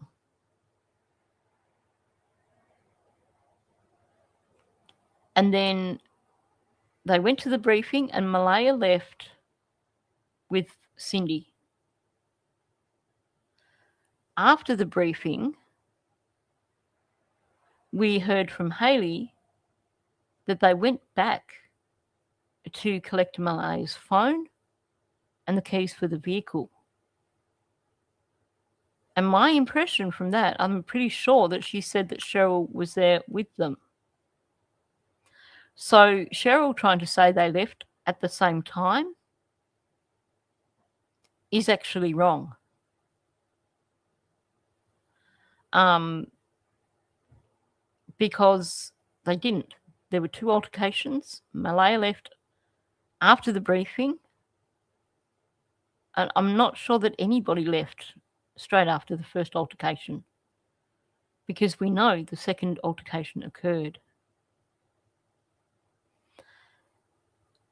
And then they went to the briefing and Malaya left with Cindy. After the briefing, we heard from Hayley that they went back to collect Malaya's phone and the keys for the vehicle. And my impression from that, I'm pretty sure that she said that Cheryl was there with them. So Cheryl trying to say they left at the same time is actually wrong. Because they didn't. There were 2 altercations. Malaya left after the briefing. And I'm not sure that anybody left straight after the first altercation, because we know the second altercation occurred.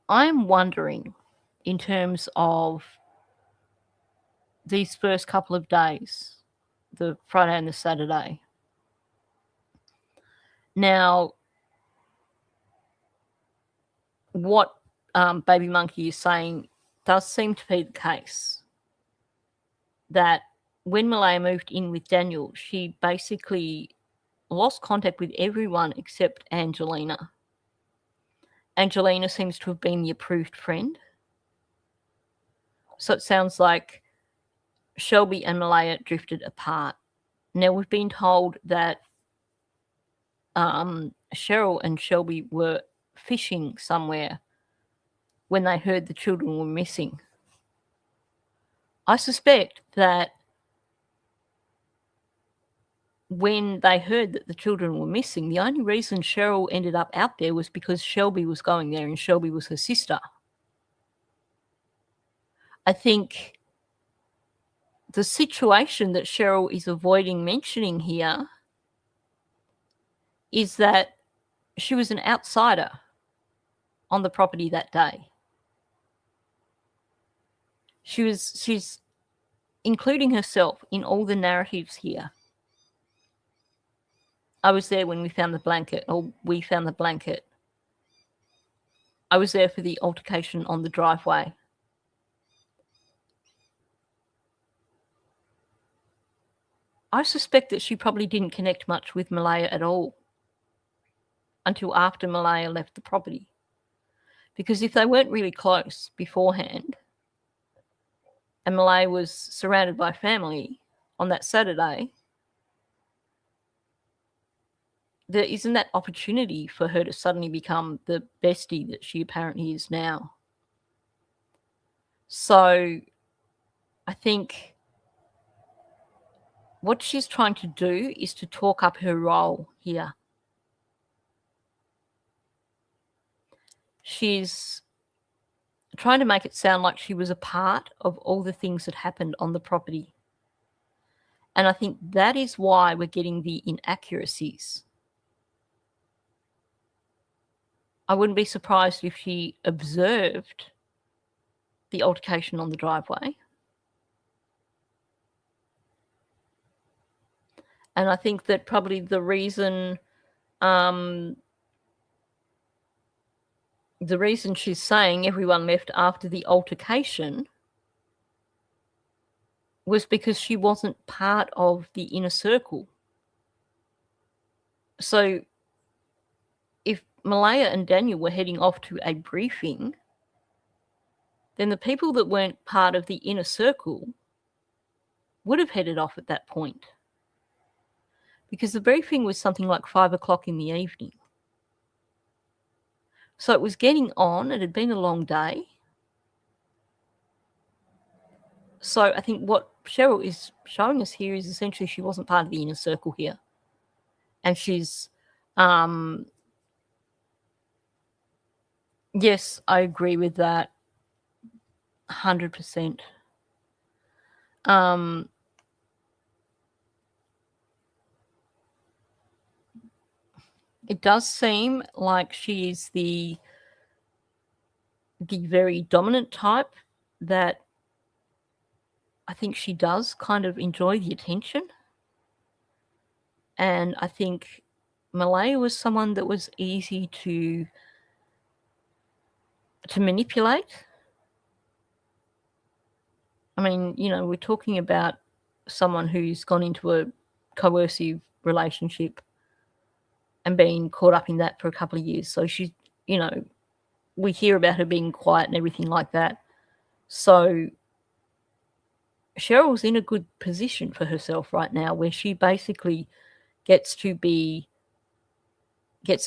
I'm wondering, in terms of these first couple of days, the Friday and the Saturday. Now, what Baby Monkey is saying does seem to be the case, that when Malaya moved in with Daniel, she basically lost contact with everyone except Angelina. Angelina seems to have been the approved friend. So it sounds like Shelby and Malaya drifted apart. Now, we've been told that Cheryl and Shelby were fishing somewhere when they heard the children were missing. I suspect that when they heard that the children were missing, the only reason Cheryl ended up out there was because Shelby was going there and Shelby was her sister. I think the situation that Cheryl is avoiding mentioning here is that she was an outsider on the property that day. She's including herself in all the narratives here. I was there when we found the blanket, or we found the blanket. I was there for the altercation on the driveway. I suspect that she probably didn't connect much with Malaya at all until after Malaya left the property. Because if they weren't really close beforehand, and Malaya was surrounded by family on that Saturday, there isn't that opportunity for her to suddenly become the bestie that she apparently is now. So I think what she's trying to do is to talk up her role here. She's trying to make it sound like she was a part of all the things that happened on the property. And I think that is why we're getting the inaccuracies. I wouldn't be surprised if she observed the altercation on the driveway. And I think that probably the reason she's saying everyone left after the altercation was because she wasn't part of the inner circle. So if Malaya and Daniel were heading off to a briefing, then the people that weren't part of the inner circle would have headed off at that point. Because the briefing was something like 5 o'clock in the evening. So it was getting on. It had been a long day. So I think what Cheryl is showing us here is essentially she wasn't part of the inner circle here. And she's, yes, I agree with that 100%. It does seem like she is the very dominant type that I think she does kind of enjoy the attention. And I think Malaya was someone that was easy to manipulate. I mean, you know, we're talking about someone who's gone into a coercive relationship and been caught up in that for a couple of years. So she's, you know, we hear about her being quiet and everything like that. So Cheryl's in a good position for herself right now where she basically gets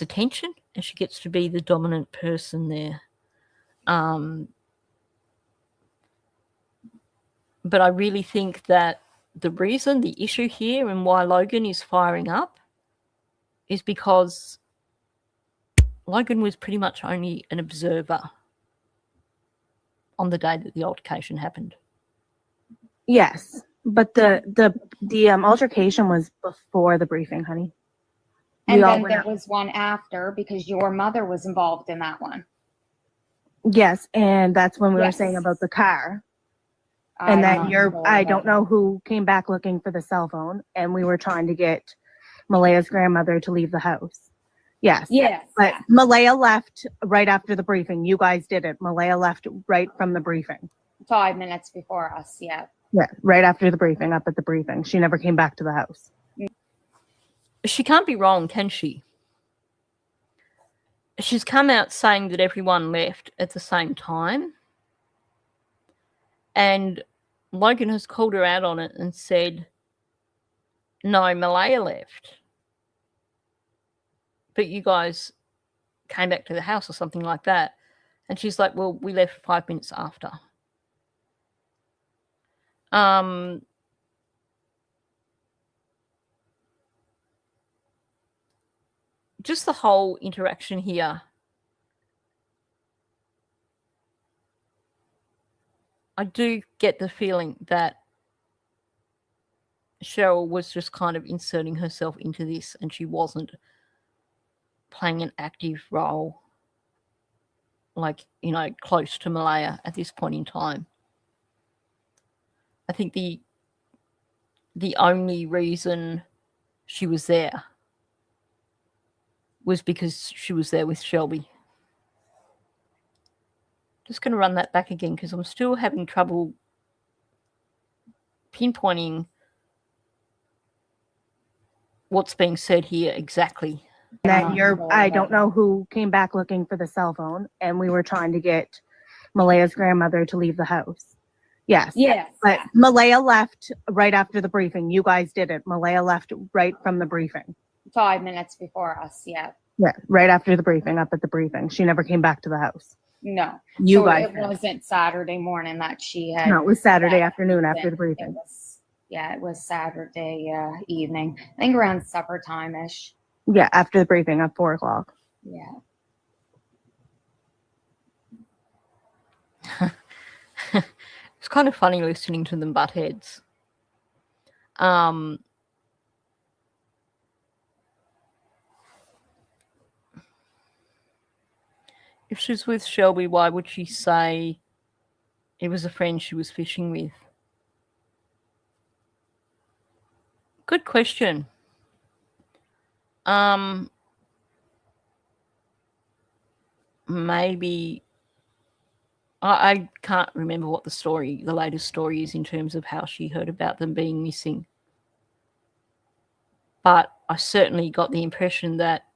attention and she gets to be the dominant person there. But I really think that the issue here and why Logan is firing up is because Logan was pretty much only an observer on the day that the altercation happened. Yes, but the altercation was before the briefing, honey. And then there was one after because your mother was involved in that one. Yes, and that's when we were saying about the car. And then I don't know who came back looking for the cell phone, and we were trying to get Malaya's grandmother to leave the house. Yes. Yes. But Malaya left right after the briefing. You guys didn't. Malaya left right from the briefing. 5 minutes before us, yeah. Yeah, right after the briefing, up at the briefing. She never came back to the house. She can't be wrong, can she? She's come out saying that everyone left at the same time. And Logan has called her out on it and said, no, Malaya left. But you guys came back to the house or something like that. And she's like, well, we left 5 minutes after. just the whole interaction here. I do get the feeling that Cheryl was just kind of inserting herself into this, and she wasn't playing an active role, like, you know, close to Malaya at this point in time. I think the only reason she was there was because she was there with Shelby. Just going to run that back again because I'm still having trouble pinpointing what's being said here exactly. That I don't know who came back looking for the cell phone, and we were trying to get Malaya's grandmother to leave the house. Yes. Yes. But Malaya left right after the briefing. You guys didn't. Malaya left right from the briefing. 5 minutes before us, yeah. Yeah, right after the briefing, up at the briefing. She never came back to the house. No. You so guys it did. wasn't Saturday morning that she had. No, it was Saturday afternoon It after the briefing. was, yeah, it was Saturday evening. I think around supper time-ish. Yeah, after the briefing at 4 o'clock. Yeah. It's kind of funny listening to them butt heads. If she's with Shelby, why would she say it was a friend she was fishing with? Good question. Maybe I can't remember what the latest story is in terms of how she heard about them being missing. But I certainly got the impression that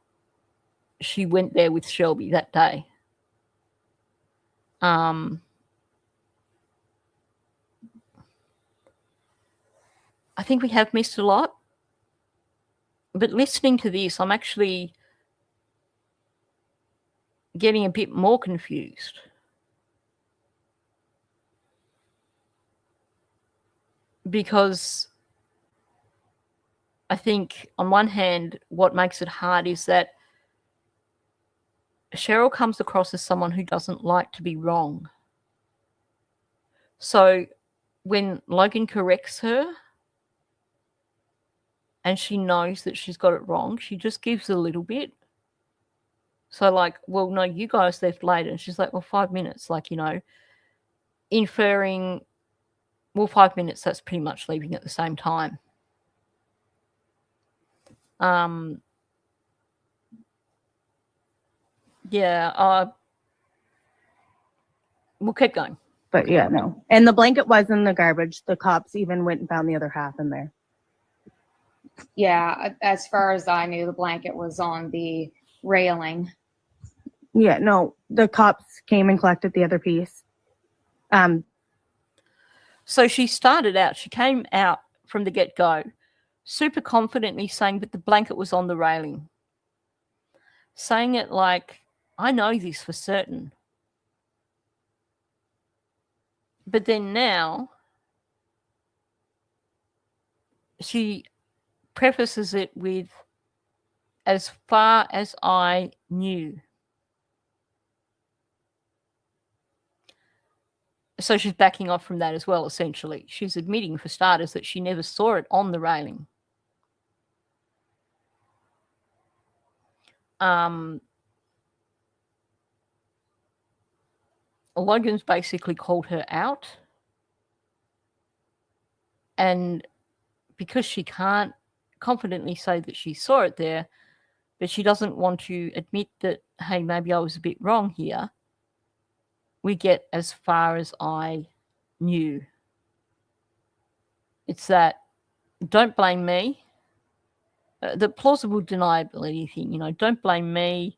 she went there with Shelby that day. I think we have missed a lot. But listening to this, I'm actually getting a bit more confused. Because I think on one hand, what makes it hard is that Cheryl comes across as someone who doesn't like to be wrong. So when Logan corrects her and she knows that she's got it wrong, she just gives a little bit. So like, well, no, you guys left later. And she's like, well, 5 minutes, like, you know, inferring, well, 5 minutes, that's pretty much leaving at the same time. Yeah, we'll keep going. But yeah, no. And the blanket was in the garbage. The cops even went and found the other half in there. Yeah, as far as I knew, the blanket was on the railing. Yeah, no, the cops came and collected the other piece. So she came out from the get-go super confidently saying that the blanket was on the railing. Saying it like, I know this for certain. But then now, she prefaces it with, as far as I knew. So she's backing off from that as well, essentially. She's admitting, for starters, that she never saw it on the railing. Logan's basically called her out. And because she can't confidently say that she saw it there, but she doesn't want to admit that, hey, maybe I was a bit wrong here, we get as far as I knew. It's that, don't blame me. The plausible deniability thing, you know, don't blame me.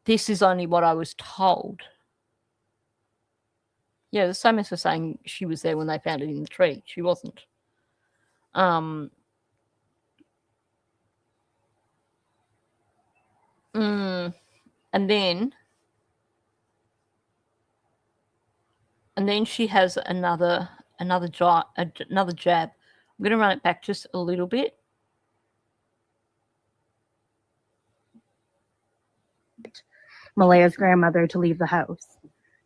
This is only what I was told. Yeah, the same as for saying she was there when they found it in the tree. She wasn't. And then she has another jab. I'm going to run it back just a little bit. Malaya's grandmother to leave the house.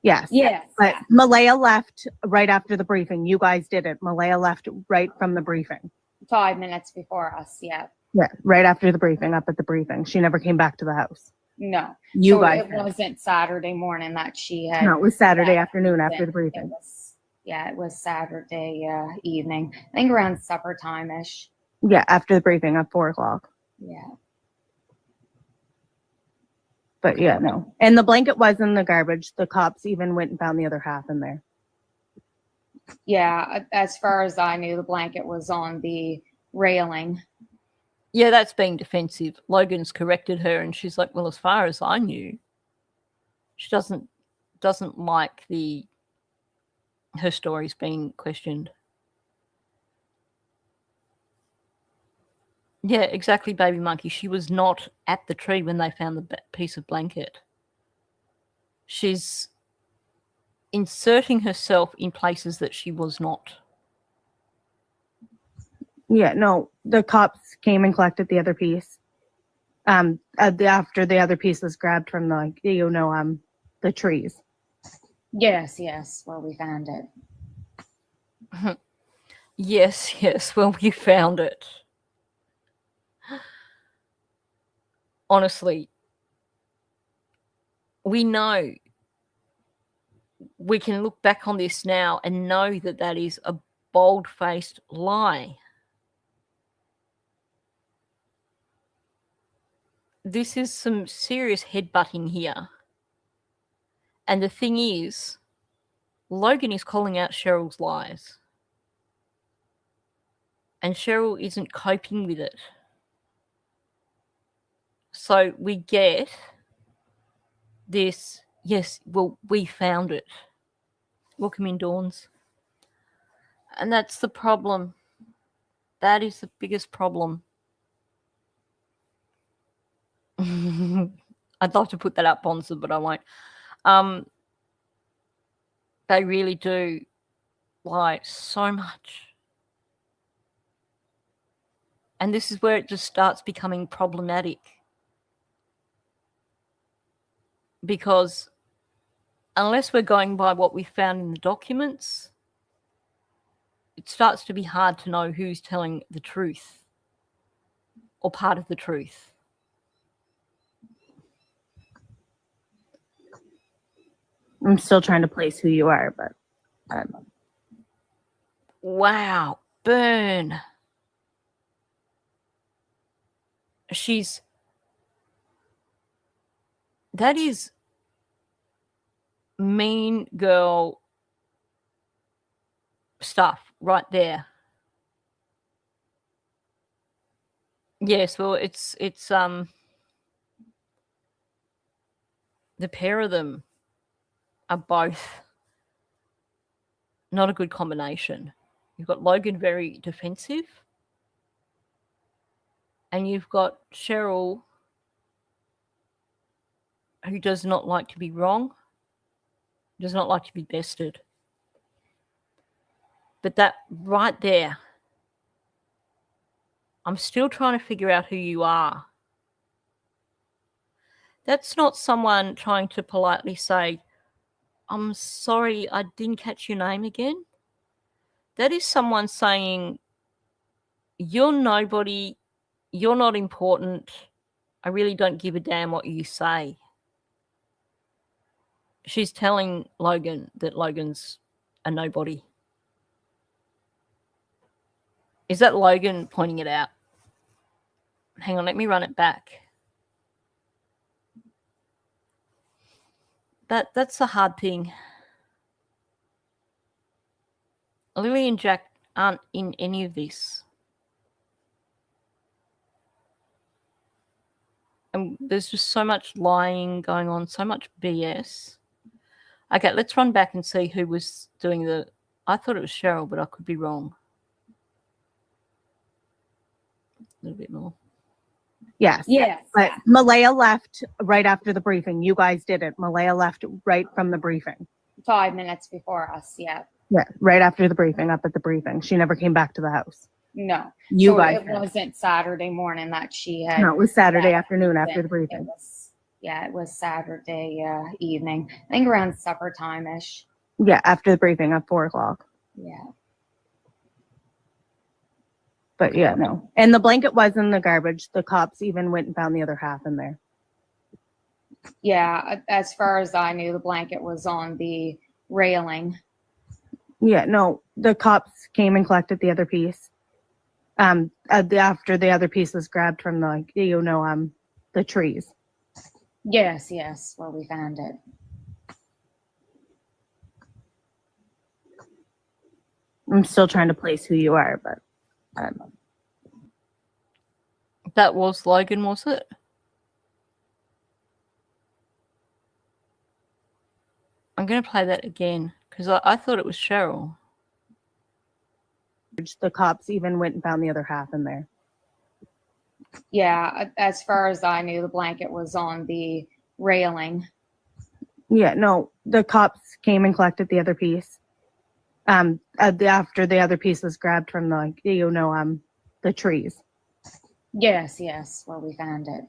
Yes. Yes. But Malaya left right after the briefing. You guys didn't. Malaya left right from the briefing. 5 minutes before us. Yeah. Yeah, right after the briefing, up at the briefing. She never came back to the house. No. You So guys it did. wasn't Saturday morning that she had. No, it was Saturday Yeah. afternoon after the It briefing. was, yeah, it was Saturday evening. I think around supper time-ish. Yeah, after the briefing at 4:00. Yeah. But yeah, no. And the blanket was in the garbage. The cops even went and found the other half in there. Yeah, as far as I knew, the blanket was on the railing. Yeah, that's being defensive. Logan's corrected her, and she's like, "Well, as far as I knew," she doesn't like her stories being questioned. Yeah, exactly, baby monkey. She was not at the tree when they found the piece of blanket. She's inserting herself in places that she was not. Yeah, no, the cops came and collected the other piece. After the other piece was grabbed from the trees. Yes, where we found it. Yes, well, you found it. Honestly, we know, we can look back on this now and know that that is a bold-faced lie. This is some serious headbutting here. And the thing is, Logan is calling out Cheryl's lies. And Cheryl isn't coping with it. So we get this, yes, well, we found it. Welcome in, Dawns. And that's the problem. That is the biggest problem. I'd love to put that up, Bonza, but I won't. They really do lie so much. And this is where it just starts becoming problematic. Because unless we're going by what we found in the documents, it starts to be hard to know who's telling the truth or part of the truth. I'm still trying to place who you are, but I don't know. Wow, burn. That is mean girl stuff right there. Yes, well, it's the pair of them are both not a good combination. You've got Logan very defensive, and you've got Cheryl who does not like to be wrong, does not like to be bested. But that right there, I'm still trying to figure out who you are. That's not someone trying to politely say, "I'm sorry, I didn't catch your name again." That is someone saying, "You're nobody, you're not important, I really don't give a damn what you say." She's telling Logan that Logan's a nobody. Is that Logan pointing it out? Hang on, let me run it back. That's a hard thing. Lily and Jack aren't in any of this. And there's just so much lying going on, so much BS. Okay, let's run back and see who was doing the... I thought it was Cheryl, but I could be wrong. A little bit more. Yes. But Malaya left right after the briefing. You guys didn't. Malaya left right from the briefing. 5 minutes before us. Yeah. Yeah, right after the briefing, up at the briefing. She never came back to the house. No. You So guys it did. wasn't Saturday morning that she had. No, it was Saturday afternoon after the It briefing. was, Yeah, it was Saturday evening. I think around supper time-ish. Yeah, after the briefing at 4:00. Yeah. But yeah, no. And the blanket was in the garbage. The cops even went and found the other half in there. Yeah, as far as I knew, the blanket was on the railing. Yeah, no. The cops came and collected the other piece. After the other piece was grabbed from the trees. Yes, where we found it. I'm still trying to place who you are, but I don't know. That was Logan, was it? I'm going to play that again because I thought it was Cheryl. The cops even went and found the other half in there. Yeah, as far as I knew, the blanket was on the railing. Yeah, no. The cops came and collected the other piece. After the other piece was grabbed from the trees. Yes, where we found it.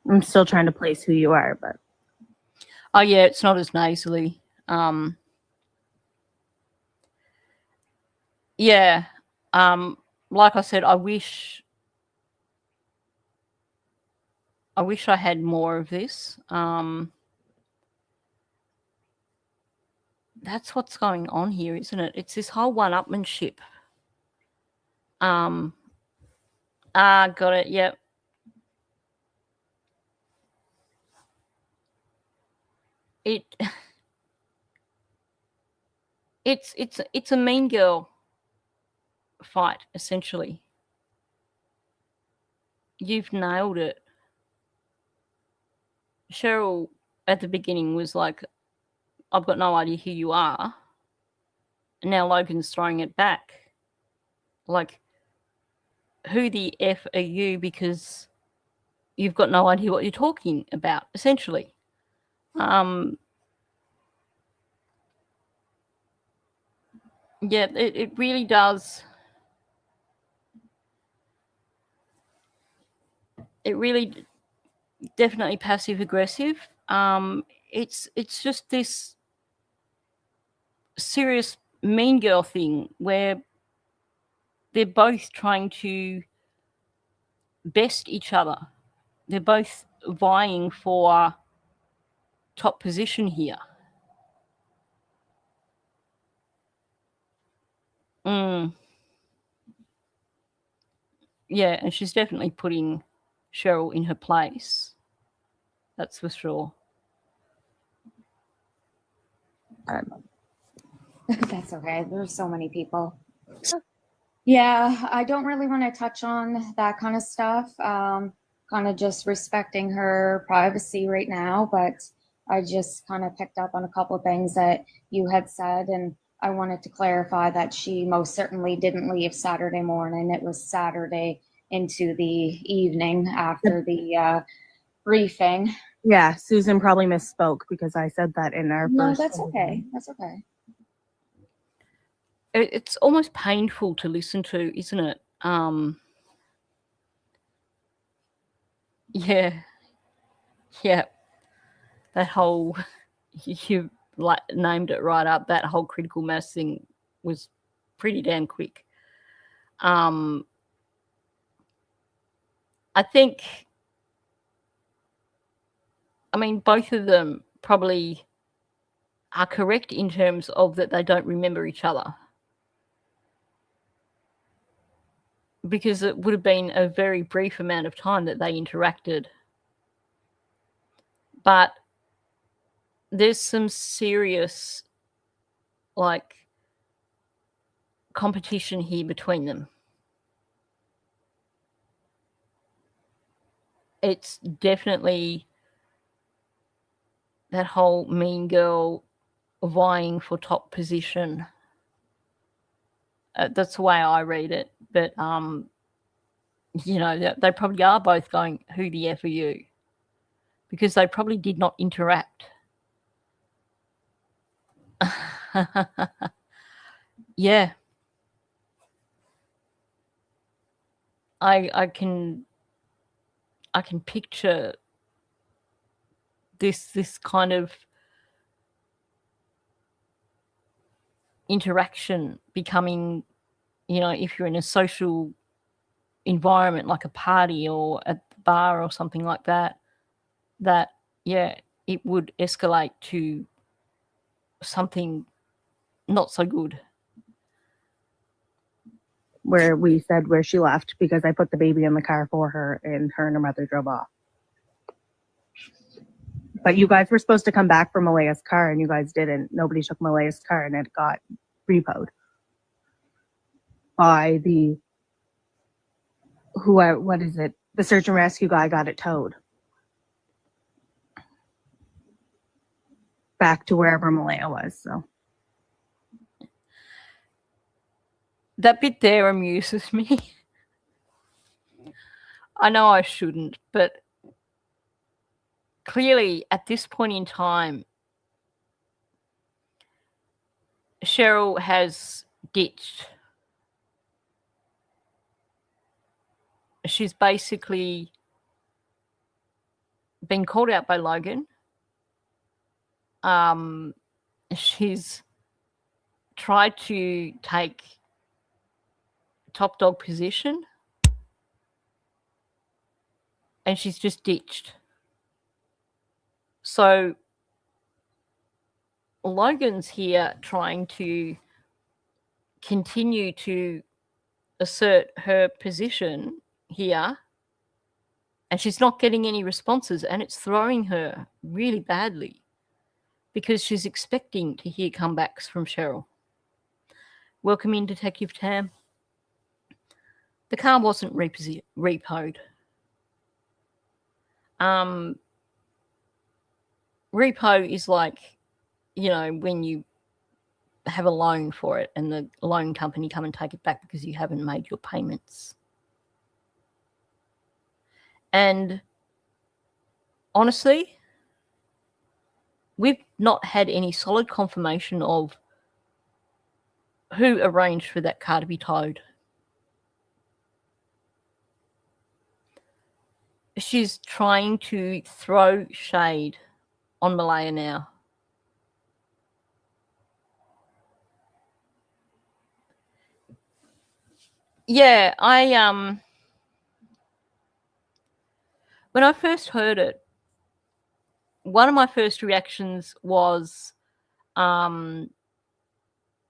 I'm still trying to place who you are, but Oh yeah, it's not as nasally. Yeah. Like I said, I wish I had more of this. That's what's going on here, isn't it? It's this whole one-upmanship. Got it. Yep. It's a mean girl fight, essentially. You've nailed it. Cheryl at the beginning was like, I've got no idea who you are. And now Logan's throwing it back. Like, who the F are you? Because you've got no idea what you're talking about, essentially. Yeah, it really does. It really definitely passive aggressive. It's just this serious mean girl thing where they're both trying to best each other. They're both vying for top position here. Yeah, and she's definitely putting Cheryl in her place. That's for sure. That's okay. There's so many people. Yeah, I don't really want to touch on that kind of stuff. Kind of just respecting her privacy right now, but I just kind of picked up on a couple of things that you had said, and I wanted to clarify that she most certainly didn't leave Saturday morning. It was Saturday into the evening after the briefing. yeah, Susan probably misspoke because I said that in our No, first. that's okay. That's okay. It's almost painful to listen to, isn't it? Yeah. That whole you like named it right up. That whole critical mass thing was pretty damn quick. I think, I mean, both of them probably are correct in terms of that they don't remember each other. Because it would have been a very brief amount of time that they interacted. But there's some serious, like, competition here between them. It's definitely that whole mean girl vying for top position. That's the way I read it. But, you know, they probably are both going, who the F are you? Because they probably did not interact. Yeah. I can picture this kind of interaction becoming, if you're in a social environment like a party or at the bar or something like that, it would escalate to something not so good. Where we said where she left because I put the baby in the car for her and her mother drove off. But you guys were supposed to come back for Malaya's car and you guys didn't. Nobody took Malaya's car and it got repoed by the the search and rescue guy got it towed back to wherever Malaya was. So that bit there amuses me. I know I shouldn't, but clearly at this point in time, Cheryl has ditched. She's basically been called out by Logan. She's tried to take top dog position and she's just ditched. So Logan's here trying to continue to assert her position here, and she's not getting any responses, and it's throwing her really badly because she's expecting to hear comebacks from Cheryl. Welcome in, Detective Tam. The car wasn't repoed. Repo is like, when you have a loan for it and the loan company come and take it back because you haven't made your payments. And honestly, we've not had any solid confirmation of who arranged for that car to be towed. She's trying to throw shade on Malaya now. Yeah, when I first heard it, one of my first reactions was the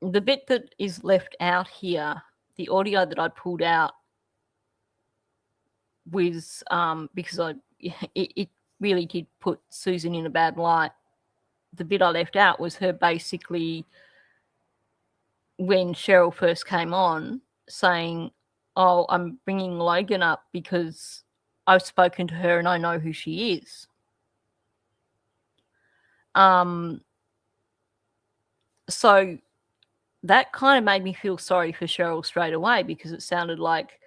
bit that is left out here, the audio that I pulled out was because it really did put Susan in a bad light. The bit I left out was her basically, when Cheryl first came on, saying, "Oh, I'm bringing Logan up because I've spoken to her and I know who she is." So that kind of made me feel sorry for Cheryl straight away because it sounded like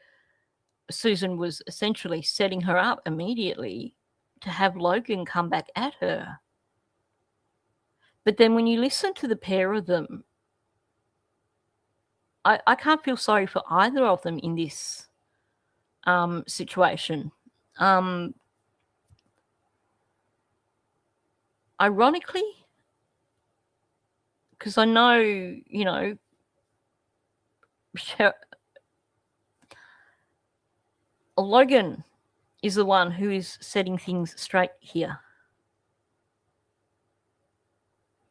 Susan was essentially setting her up immediately to have Logan come back at her. But then when you listen to the pair of them, I can't feel sorry for either of them in this situation. Ironically, because I know, Logan is the one who is setting things straight here.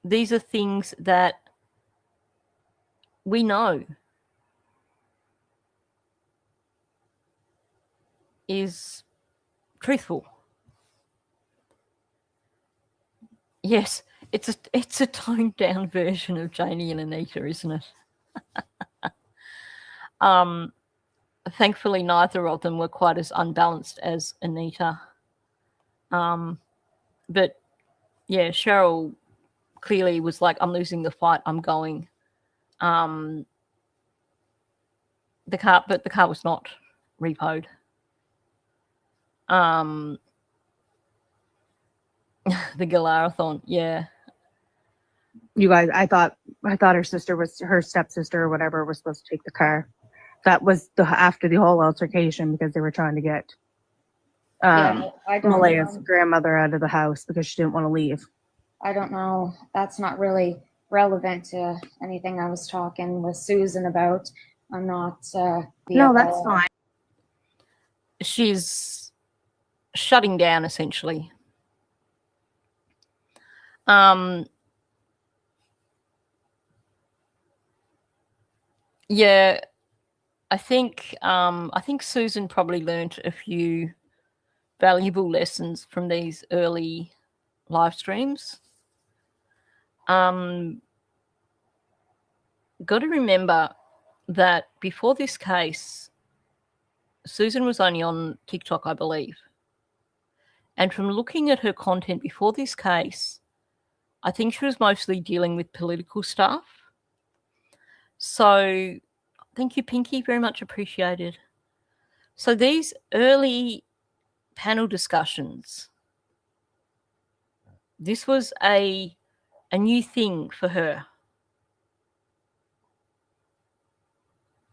These are things that we know is truthful. Yes, it's a toned down version of Janie and Anita, isn't it? Thankfully, neither of them were quite as unbalanced as Anita. But yeah, Cheryl clearly was like, "I'm losing the fight. I'm going." The car was not repoed. The Galarathon, yeah. You guys, I thought her stepsister or whatever was supposed to take the car That was after the whole altercation because they were trying to get I don't Malaya's know. grandmother out of the house because she didn't want to leave. I don't know. That's not really relevant to anything I was talking with Susan about. I'm not. No, that's fine. She's shutting down essentially. Yeah, I think Susan probably learnt a few valuable lessons from these early live streams. Got to remember that before this case, Susan was only on TikTok, I believe. And from looking at her content before this case, I think she was mostly dealing with political stuff. So thank you, Pinky. Very much appreciated. So these early panel discussions, this was a new thing for her.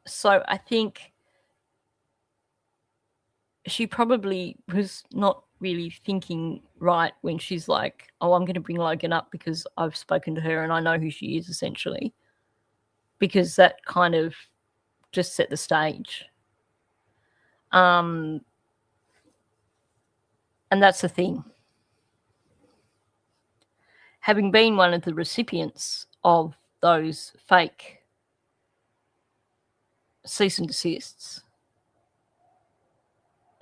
So I think she probably was not really thinking right when she's like, oh, I'm going to bring Logan up because I've spoken to her and I know who she is, essentially. Because that kind of just set the stage. And that's the thing. Having been one of the recipients of those fake cease and desists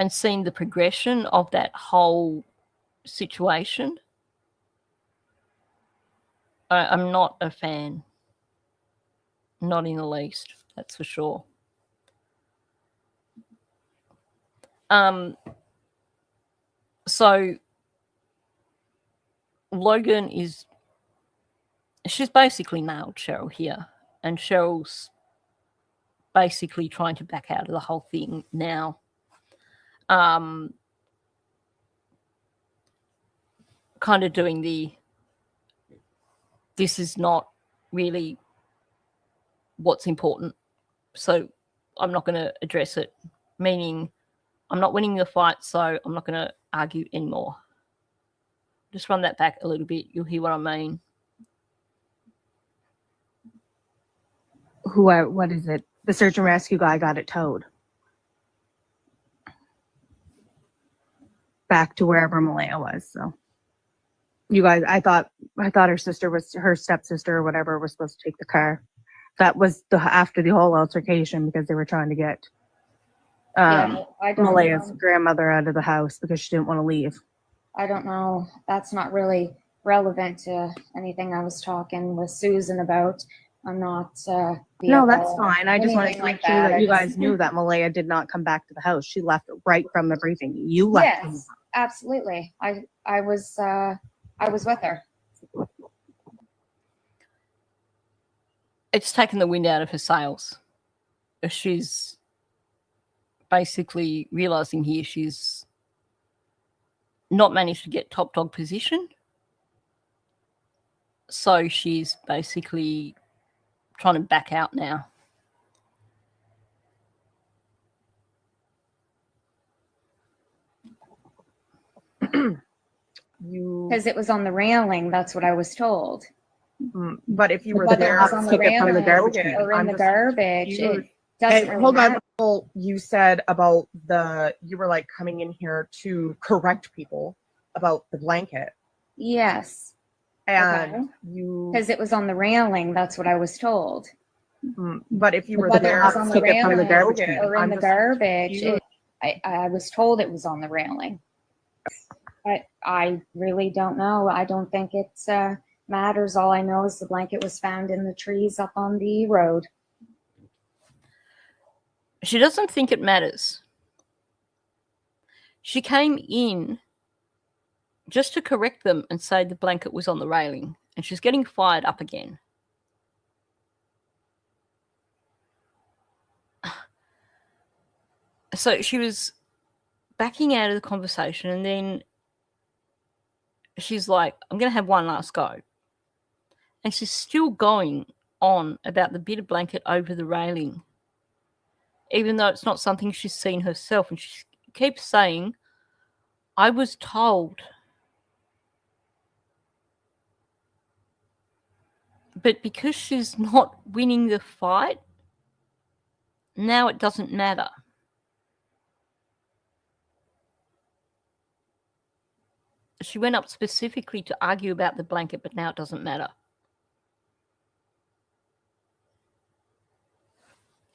and seen the progression of that whole situation, I'm not a fan. Not in the least, that's for sure. So Logan she's basically nailed Cheryl here, and Cheryl's basically trying to back out of the whole thing now. Kind of doing this is not really what's important, so I'm not going to address it, meaning I'm not winning the fight, so I'm not going to argue anymore. Just run that back a little bit. You'll hear what I mean. What is it? The search and rescue guy got it towed back to wherever Malaya was. So you guys, I thought her stepsister or whatever was supposed to take the car. That was after the whole altercation because they were trying to get Malaya's grandmother out of the house because she didn't want to leave. I don't know. That's not really relevant to anything I was talking with Susan about. I'm not. No, that's fine. I just wanted to make sure that you guys knew that Malaya did not come back to the house. She left right from the briefing. You left. Yes, absolutely. I was with her. It's taken the wind out of her sails. She's basically realizing here she's not managed to get top dog position. So she's basically trying to back out now. Because it was on the railing. That's what I was told. But if you were Whether there, it was on the took it from the railing garbage can. or in I'm the just- garbage, you- it doesn't really hold matter. on. You said about you were like coming in here to correct people about the blanket, Yes, and you. because it was on the railing. That's what I was told. But if you were Whether there, it was on the took it from the railing garbage can. or in I'm the just- garbage, you- I was told it was on the railing. But I really don't know. I don't think it matters. All I know is the blanket was found in the trees up on the road. She doesn't think it matters. She came in just to correct them and say the blanket was on the railing, and she's getting fired up again. So she was backing out of the conversation, and then she's like, I'm going to have one last go. And she's still going on about the bit of blanket over the railing. even though it's not something she's seen herself. And she keeps saying, I was told. But because she's not winning the fight, now it doesn't matter. She went up specifically to argue about the blanket, but now it doesn't matter.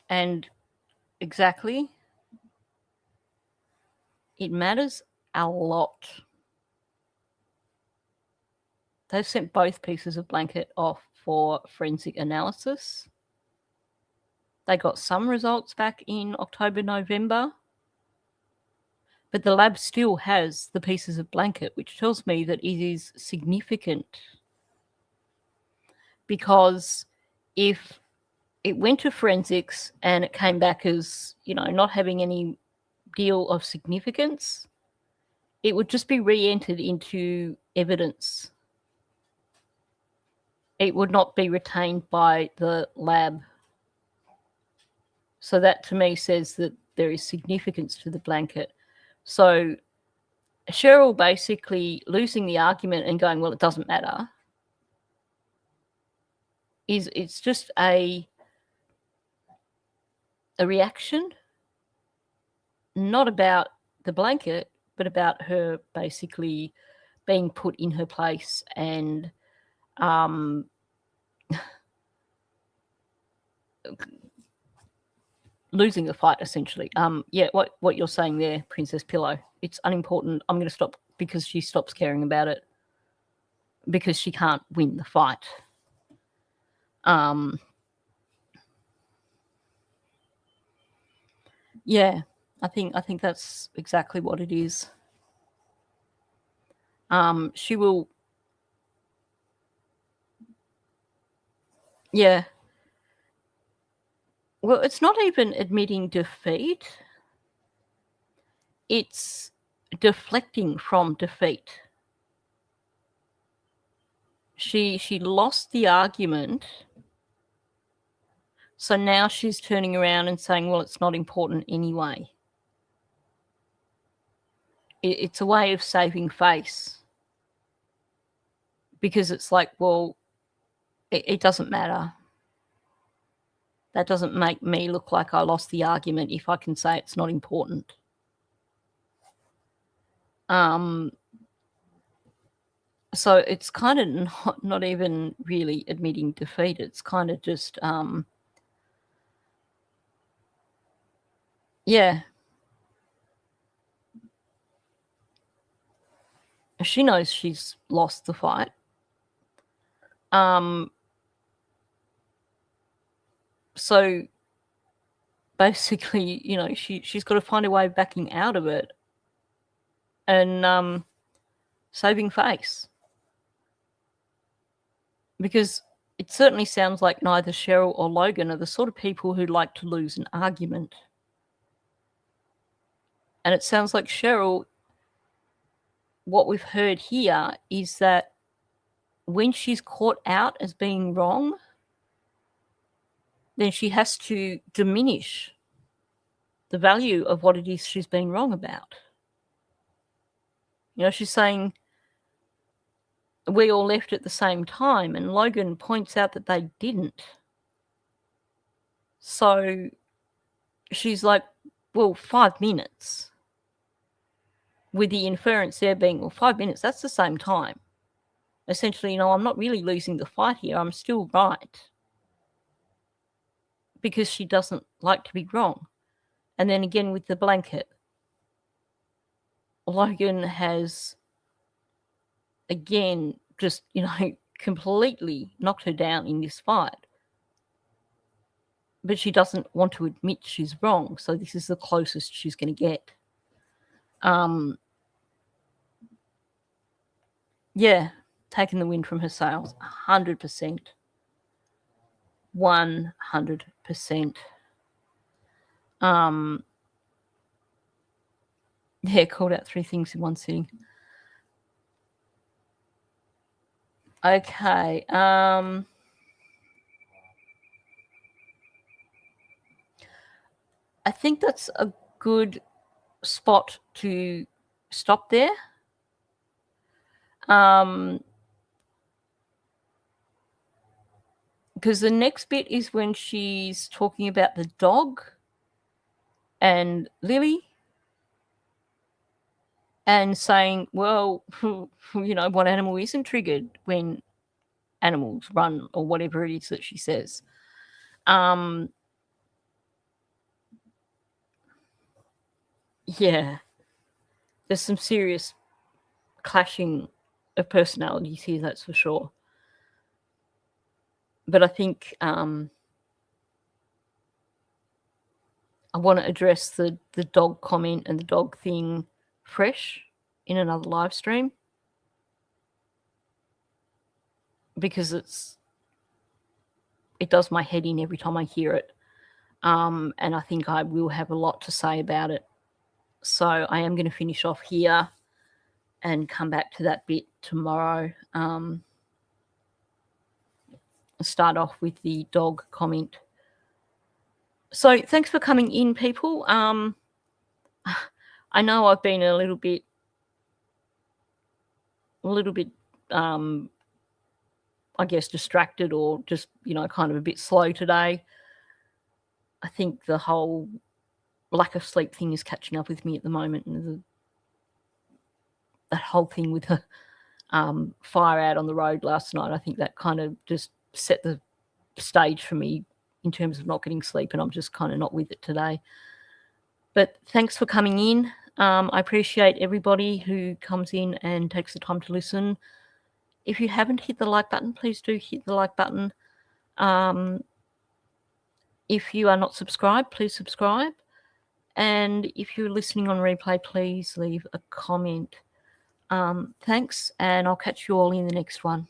And exactly, it matters a lot. They've sent both pieces of blanket off for forensic analysis. They got some results back in October, November, but the lab still has the pieces of blanket, which tells me that it is significant. Because if it went to forensics and it came back as, not having any deal of significance, it would just be re-entered into evidence. It would not be retained by the lab. So that to me says that there is significance to the blanket. So Cheryl basically losing the argument and going, well, it doesn't matter, it's just a reaction, not about the blanket, but about her basically being put in her place and losing the fight, essentially. What you're saying there, Princess Pillow, it's unimportant. I'm going to stop because she stops caring about it because she can't win the fight. Yeah, I think that's exactly what it is. She will. Yeah. Well, it's not even admitting defeat. It's deflecting from defeat. She lost the argument. So now she's turning around and saying, well, it's not important anyway. It's a way of saving face. Because it's like, well, it doesn't matter. That doesn't make me look like I lost the argument if I can say it's not important. So it's kind of not even really admitting defeat. It's kind of just, yeah. She knows she's lost the fight. So basically, she's got to find a way of backing out of it and saving face. Because it certainly sounds like neither Cheryl or Logan are the sort of people who like to lose an argument. And it sounds like Cheryl, what we've heard here is that when she's caught out as being wrong, then she has to diminish the value of what it is she's been wrong about. She's saying we all left at the same time, and Logan points out that they didn't. So she's like, well, 5 minutes. With the inference there being, well, 5 minutes, that's the same time. Essentially, I'm not really losing the fight here. I'm still right. Because she doesn't like to be wrong. And then again with the blanket, Logan has, again, just, completely knocked her down in this fight. But she doesn't want to admit she's wrong. So this is the closest she's going to get. Yeah, taking the wind from her sails, 100%. 100%. Yeah, called out 3 things in one sitting. Okay. I think that's a good spot to stop there. Because the next bit is when she's talking about the dog and Lily and saying, well, you know, what animal isn't triggered when animals run, or whatever it is that she says. Yeah, there's some serious clashing of personalities here, that's for sure. But I think I want to address the dog comment and the dog thing fresh in another live stream, because it does my head in every time I hear it. And I think I will have a lot to say about it. So I am going to finish off here and come back to that bit tomorrow. Start off with the dog comment. So thanks for coming in, people. I know I've been a little bit I guess distracted, or just, you know, kind of a bit slow today. I think the whole lack of sleep thing is catching up with me at the moment, and that whole thing with the fire out on the road last night, I think that kind of just set the stage for me in terms of not getting sleep, and I'm just kind of not with it today. But thanks for coming in. I appreciate everybody who comes in and takes the time to listen. If you haven't hit the like button, please do hit the like button. If you are not subscribed, please subscribe. And if you're listening on replay, please leave a comment. Thanks, and I'll catch you all in the next one.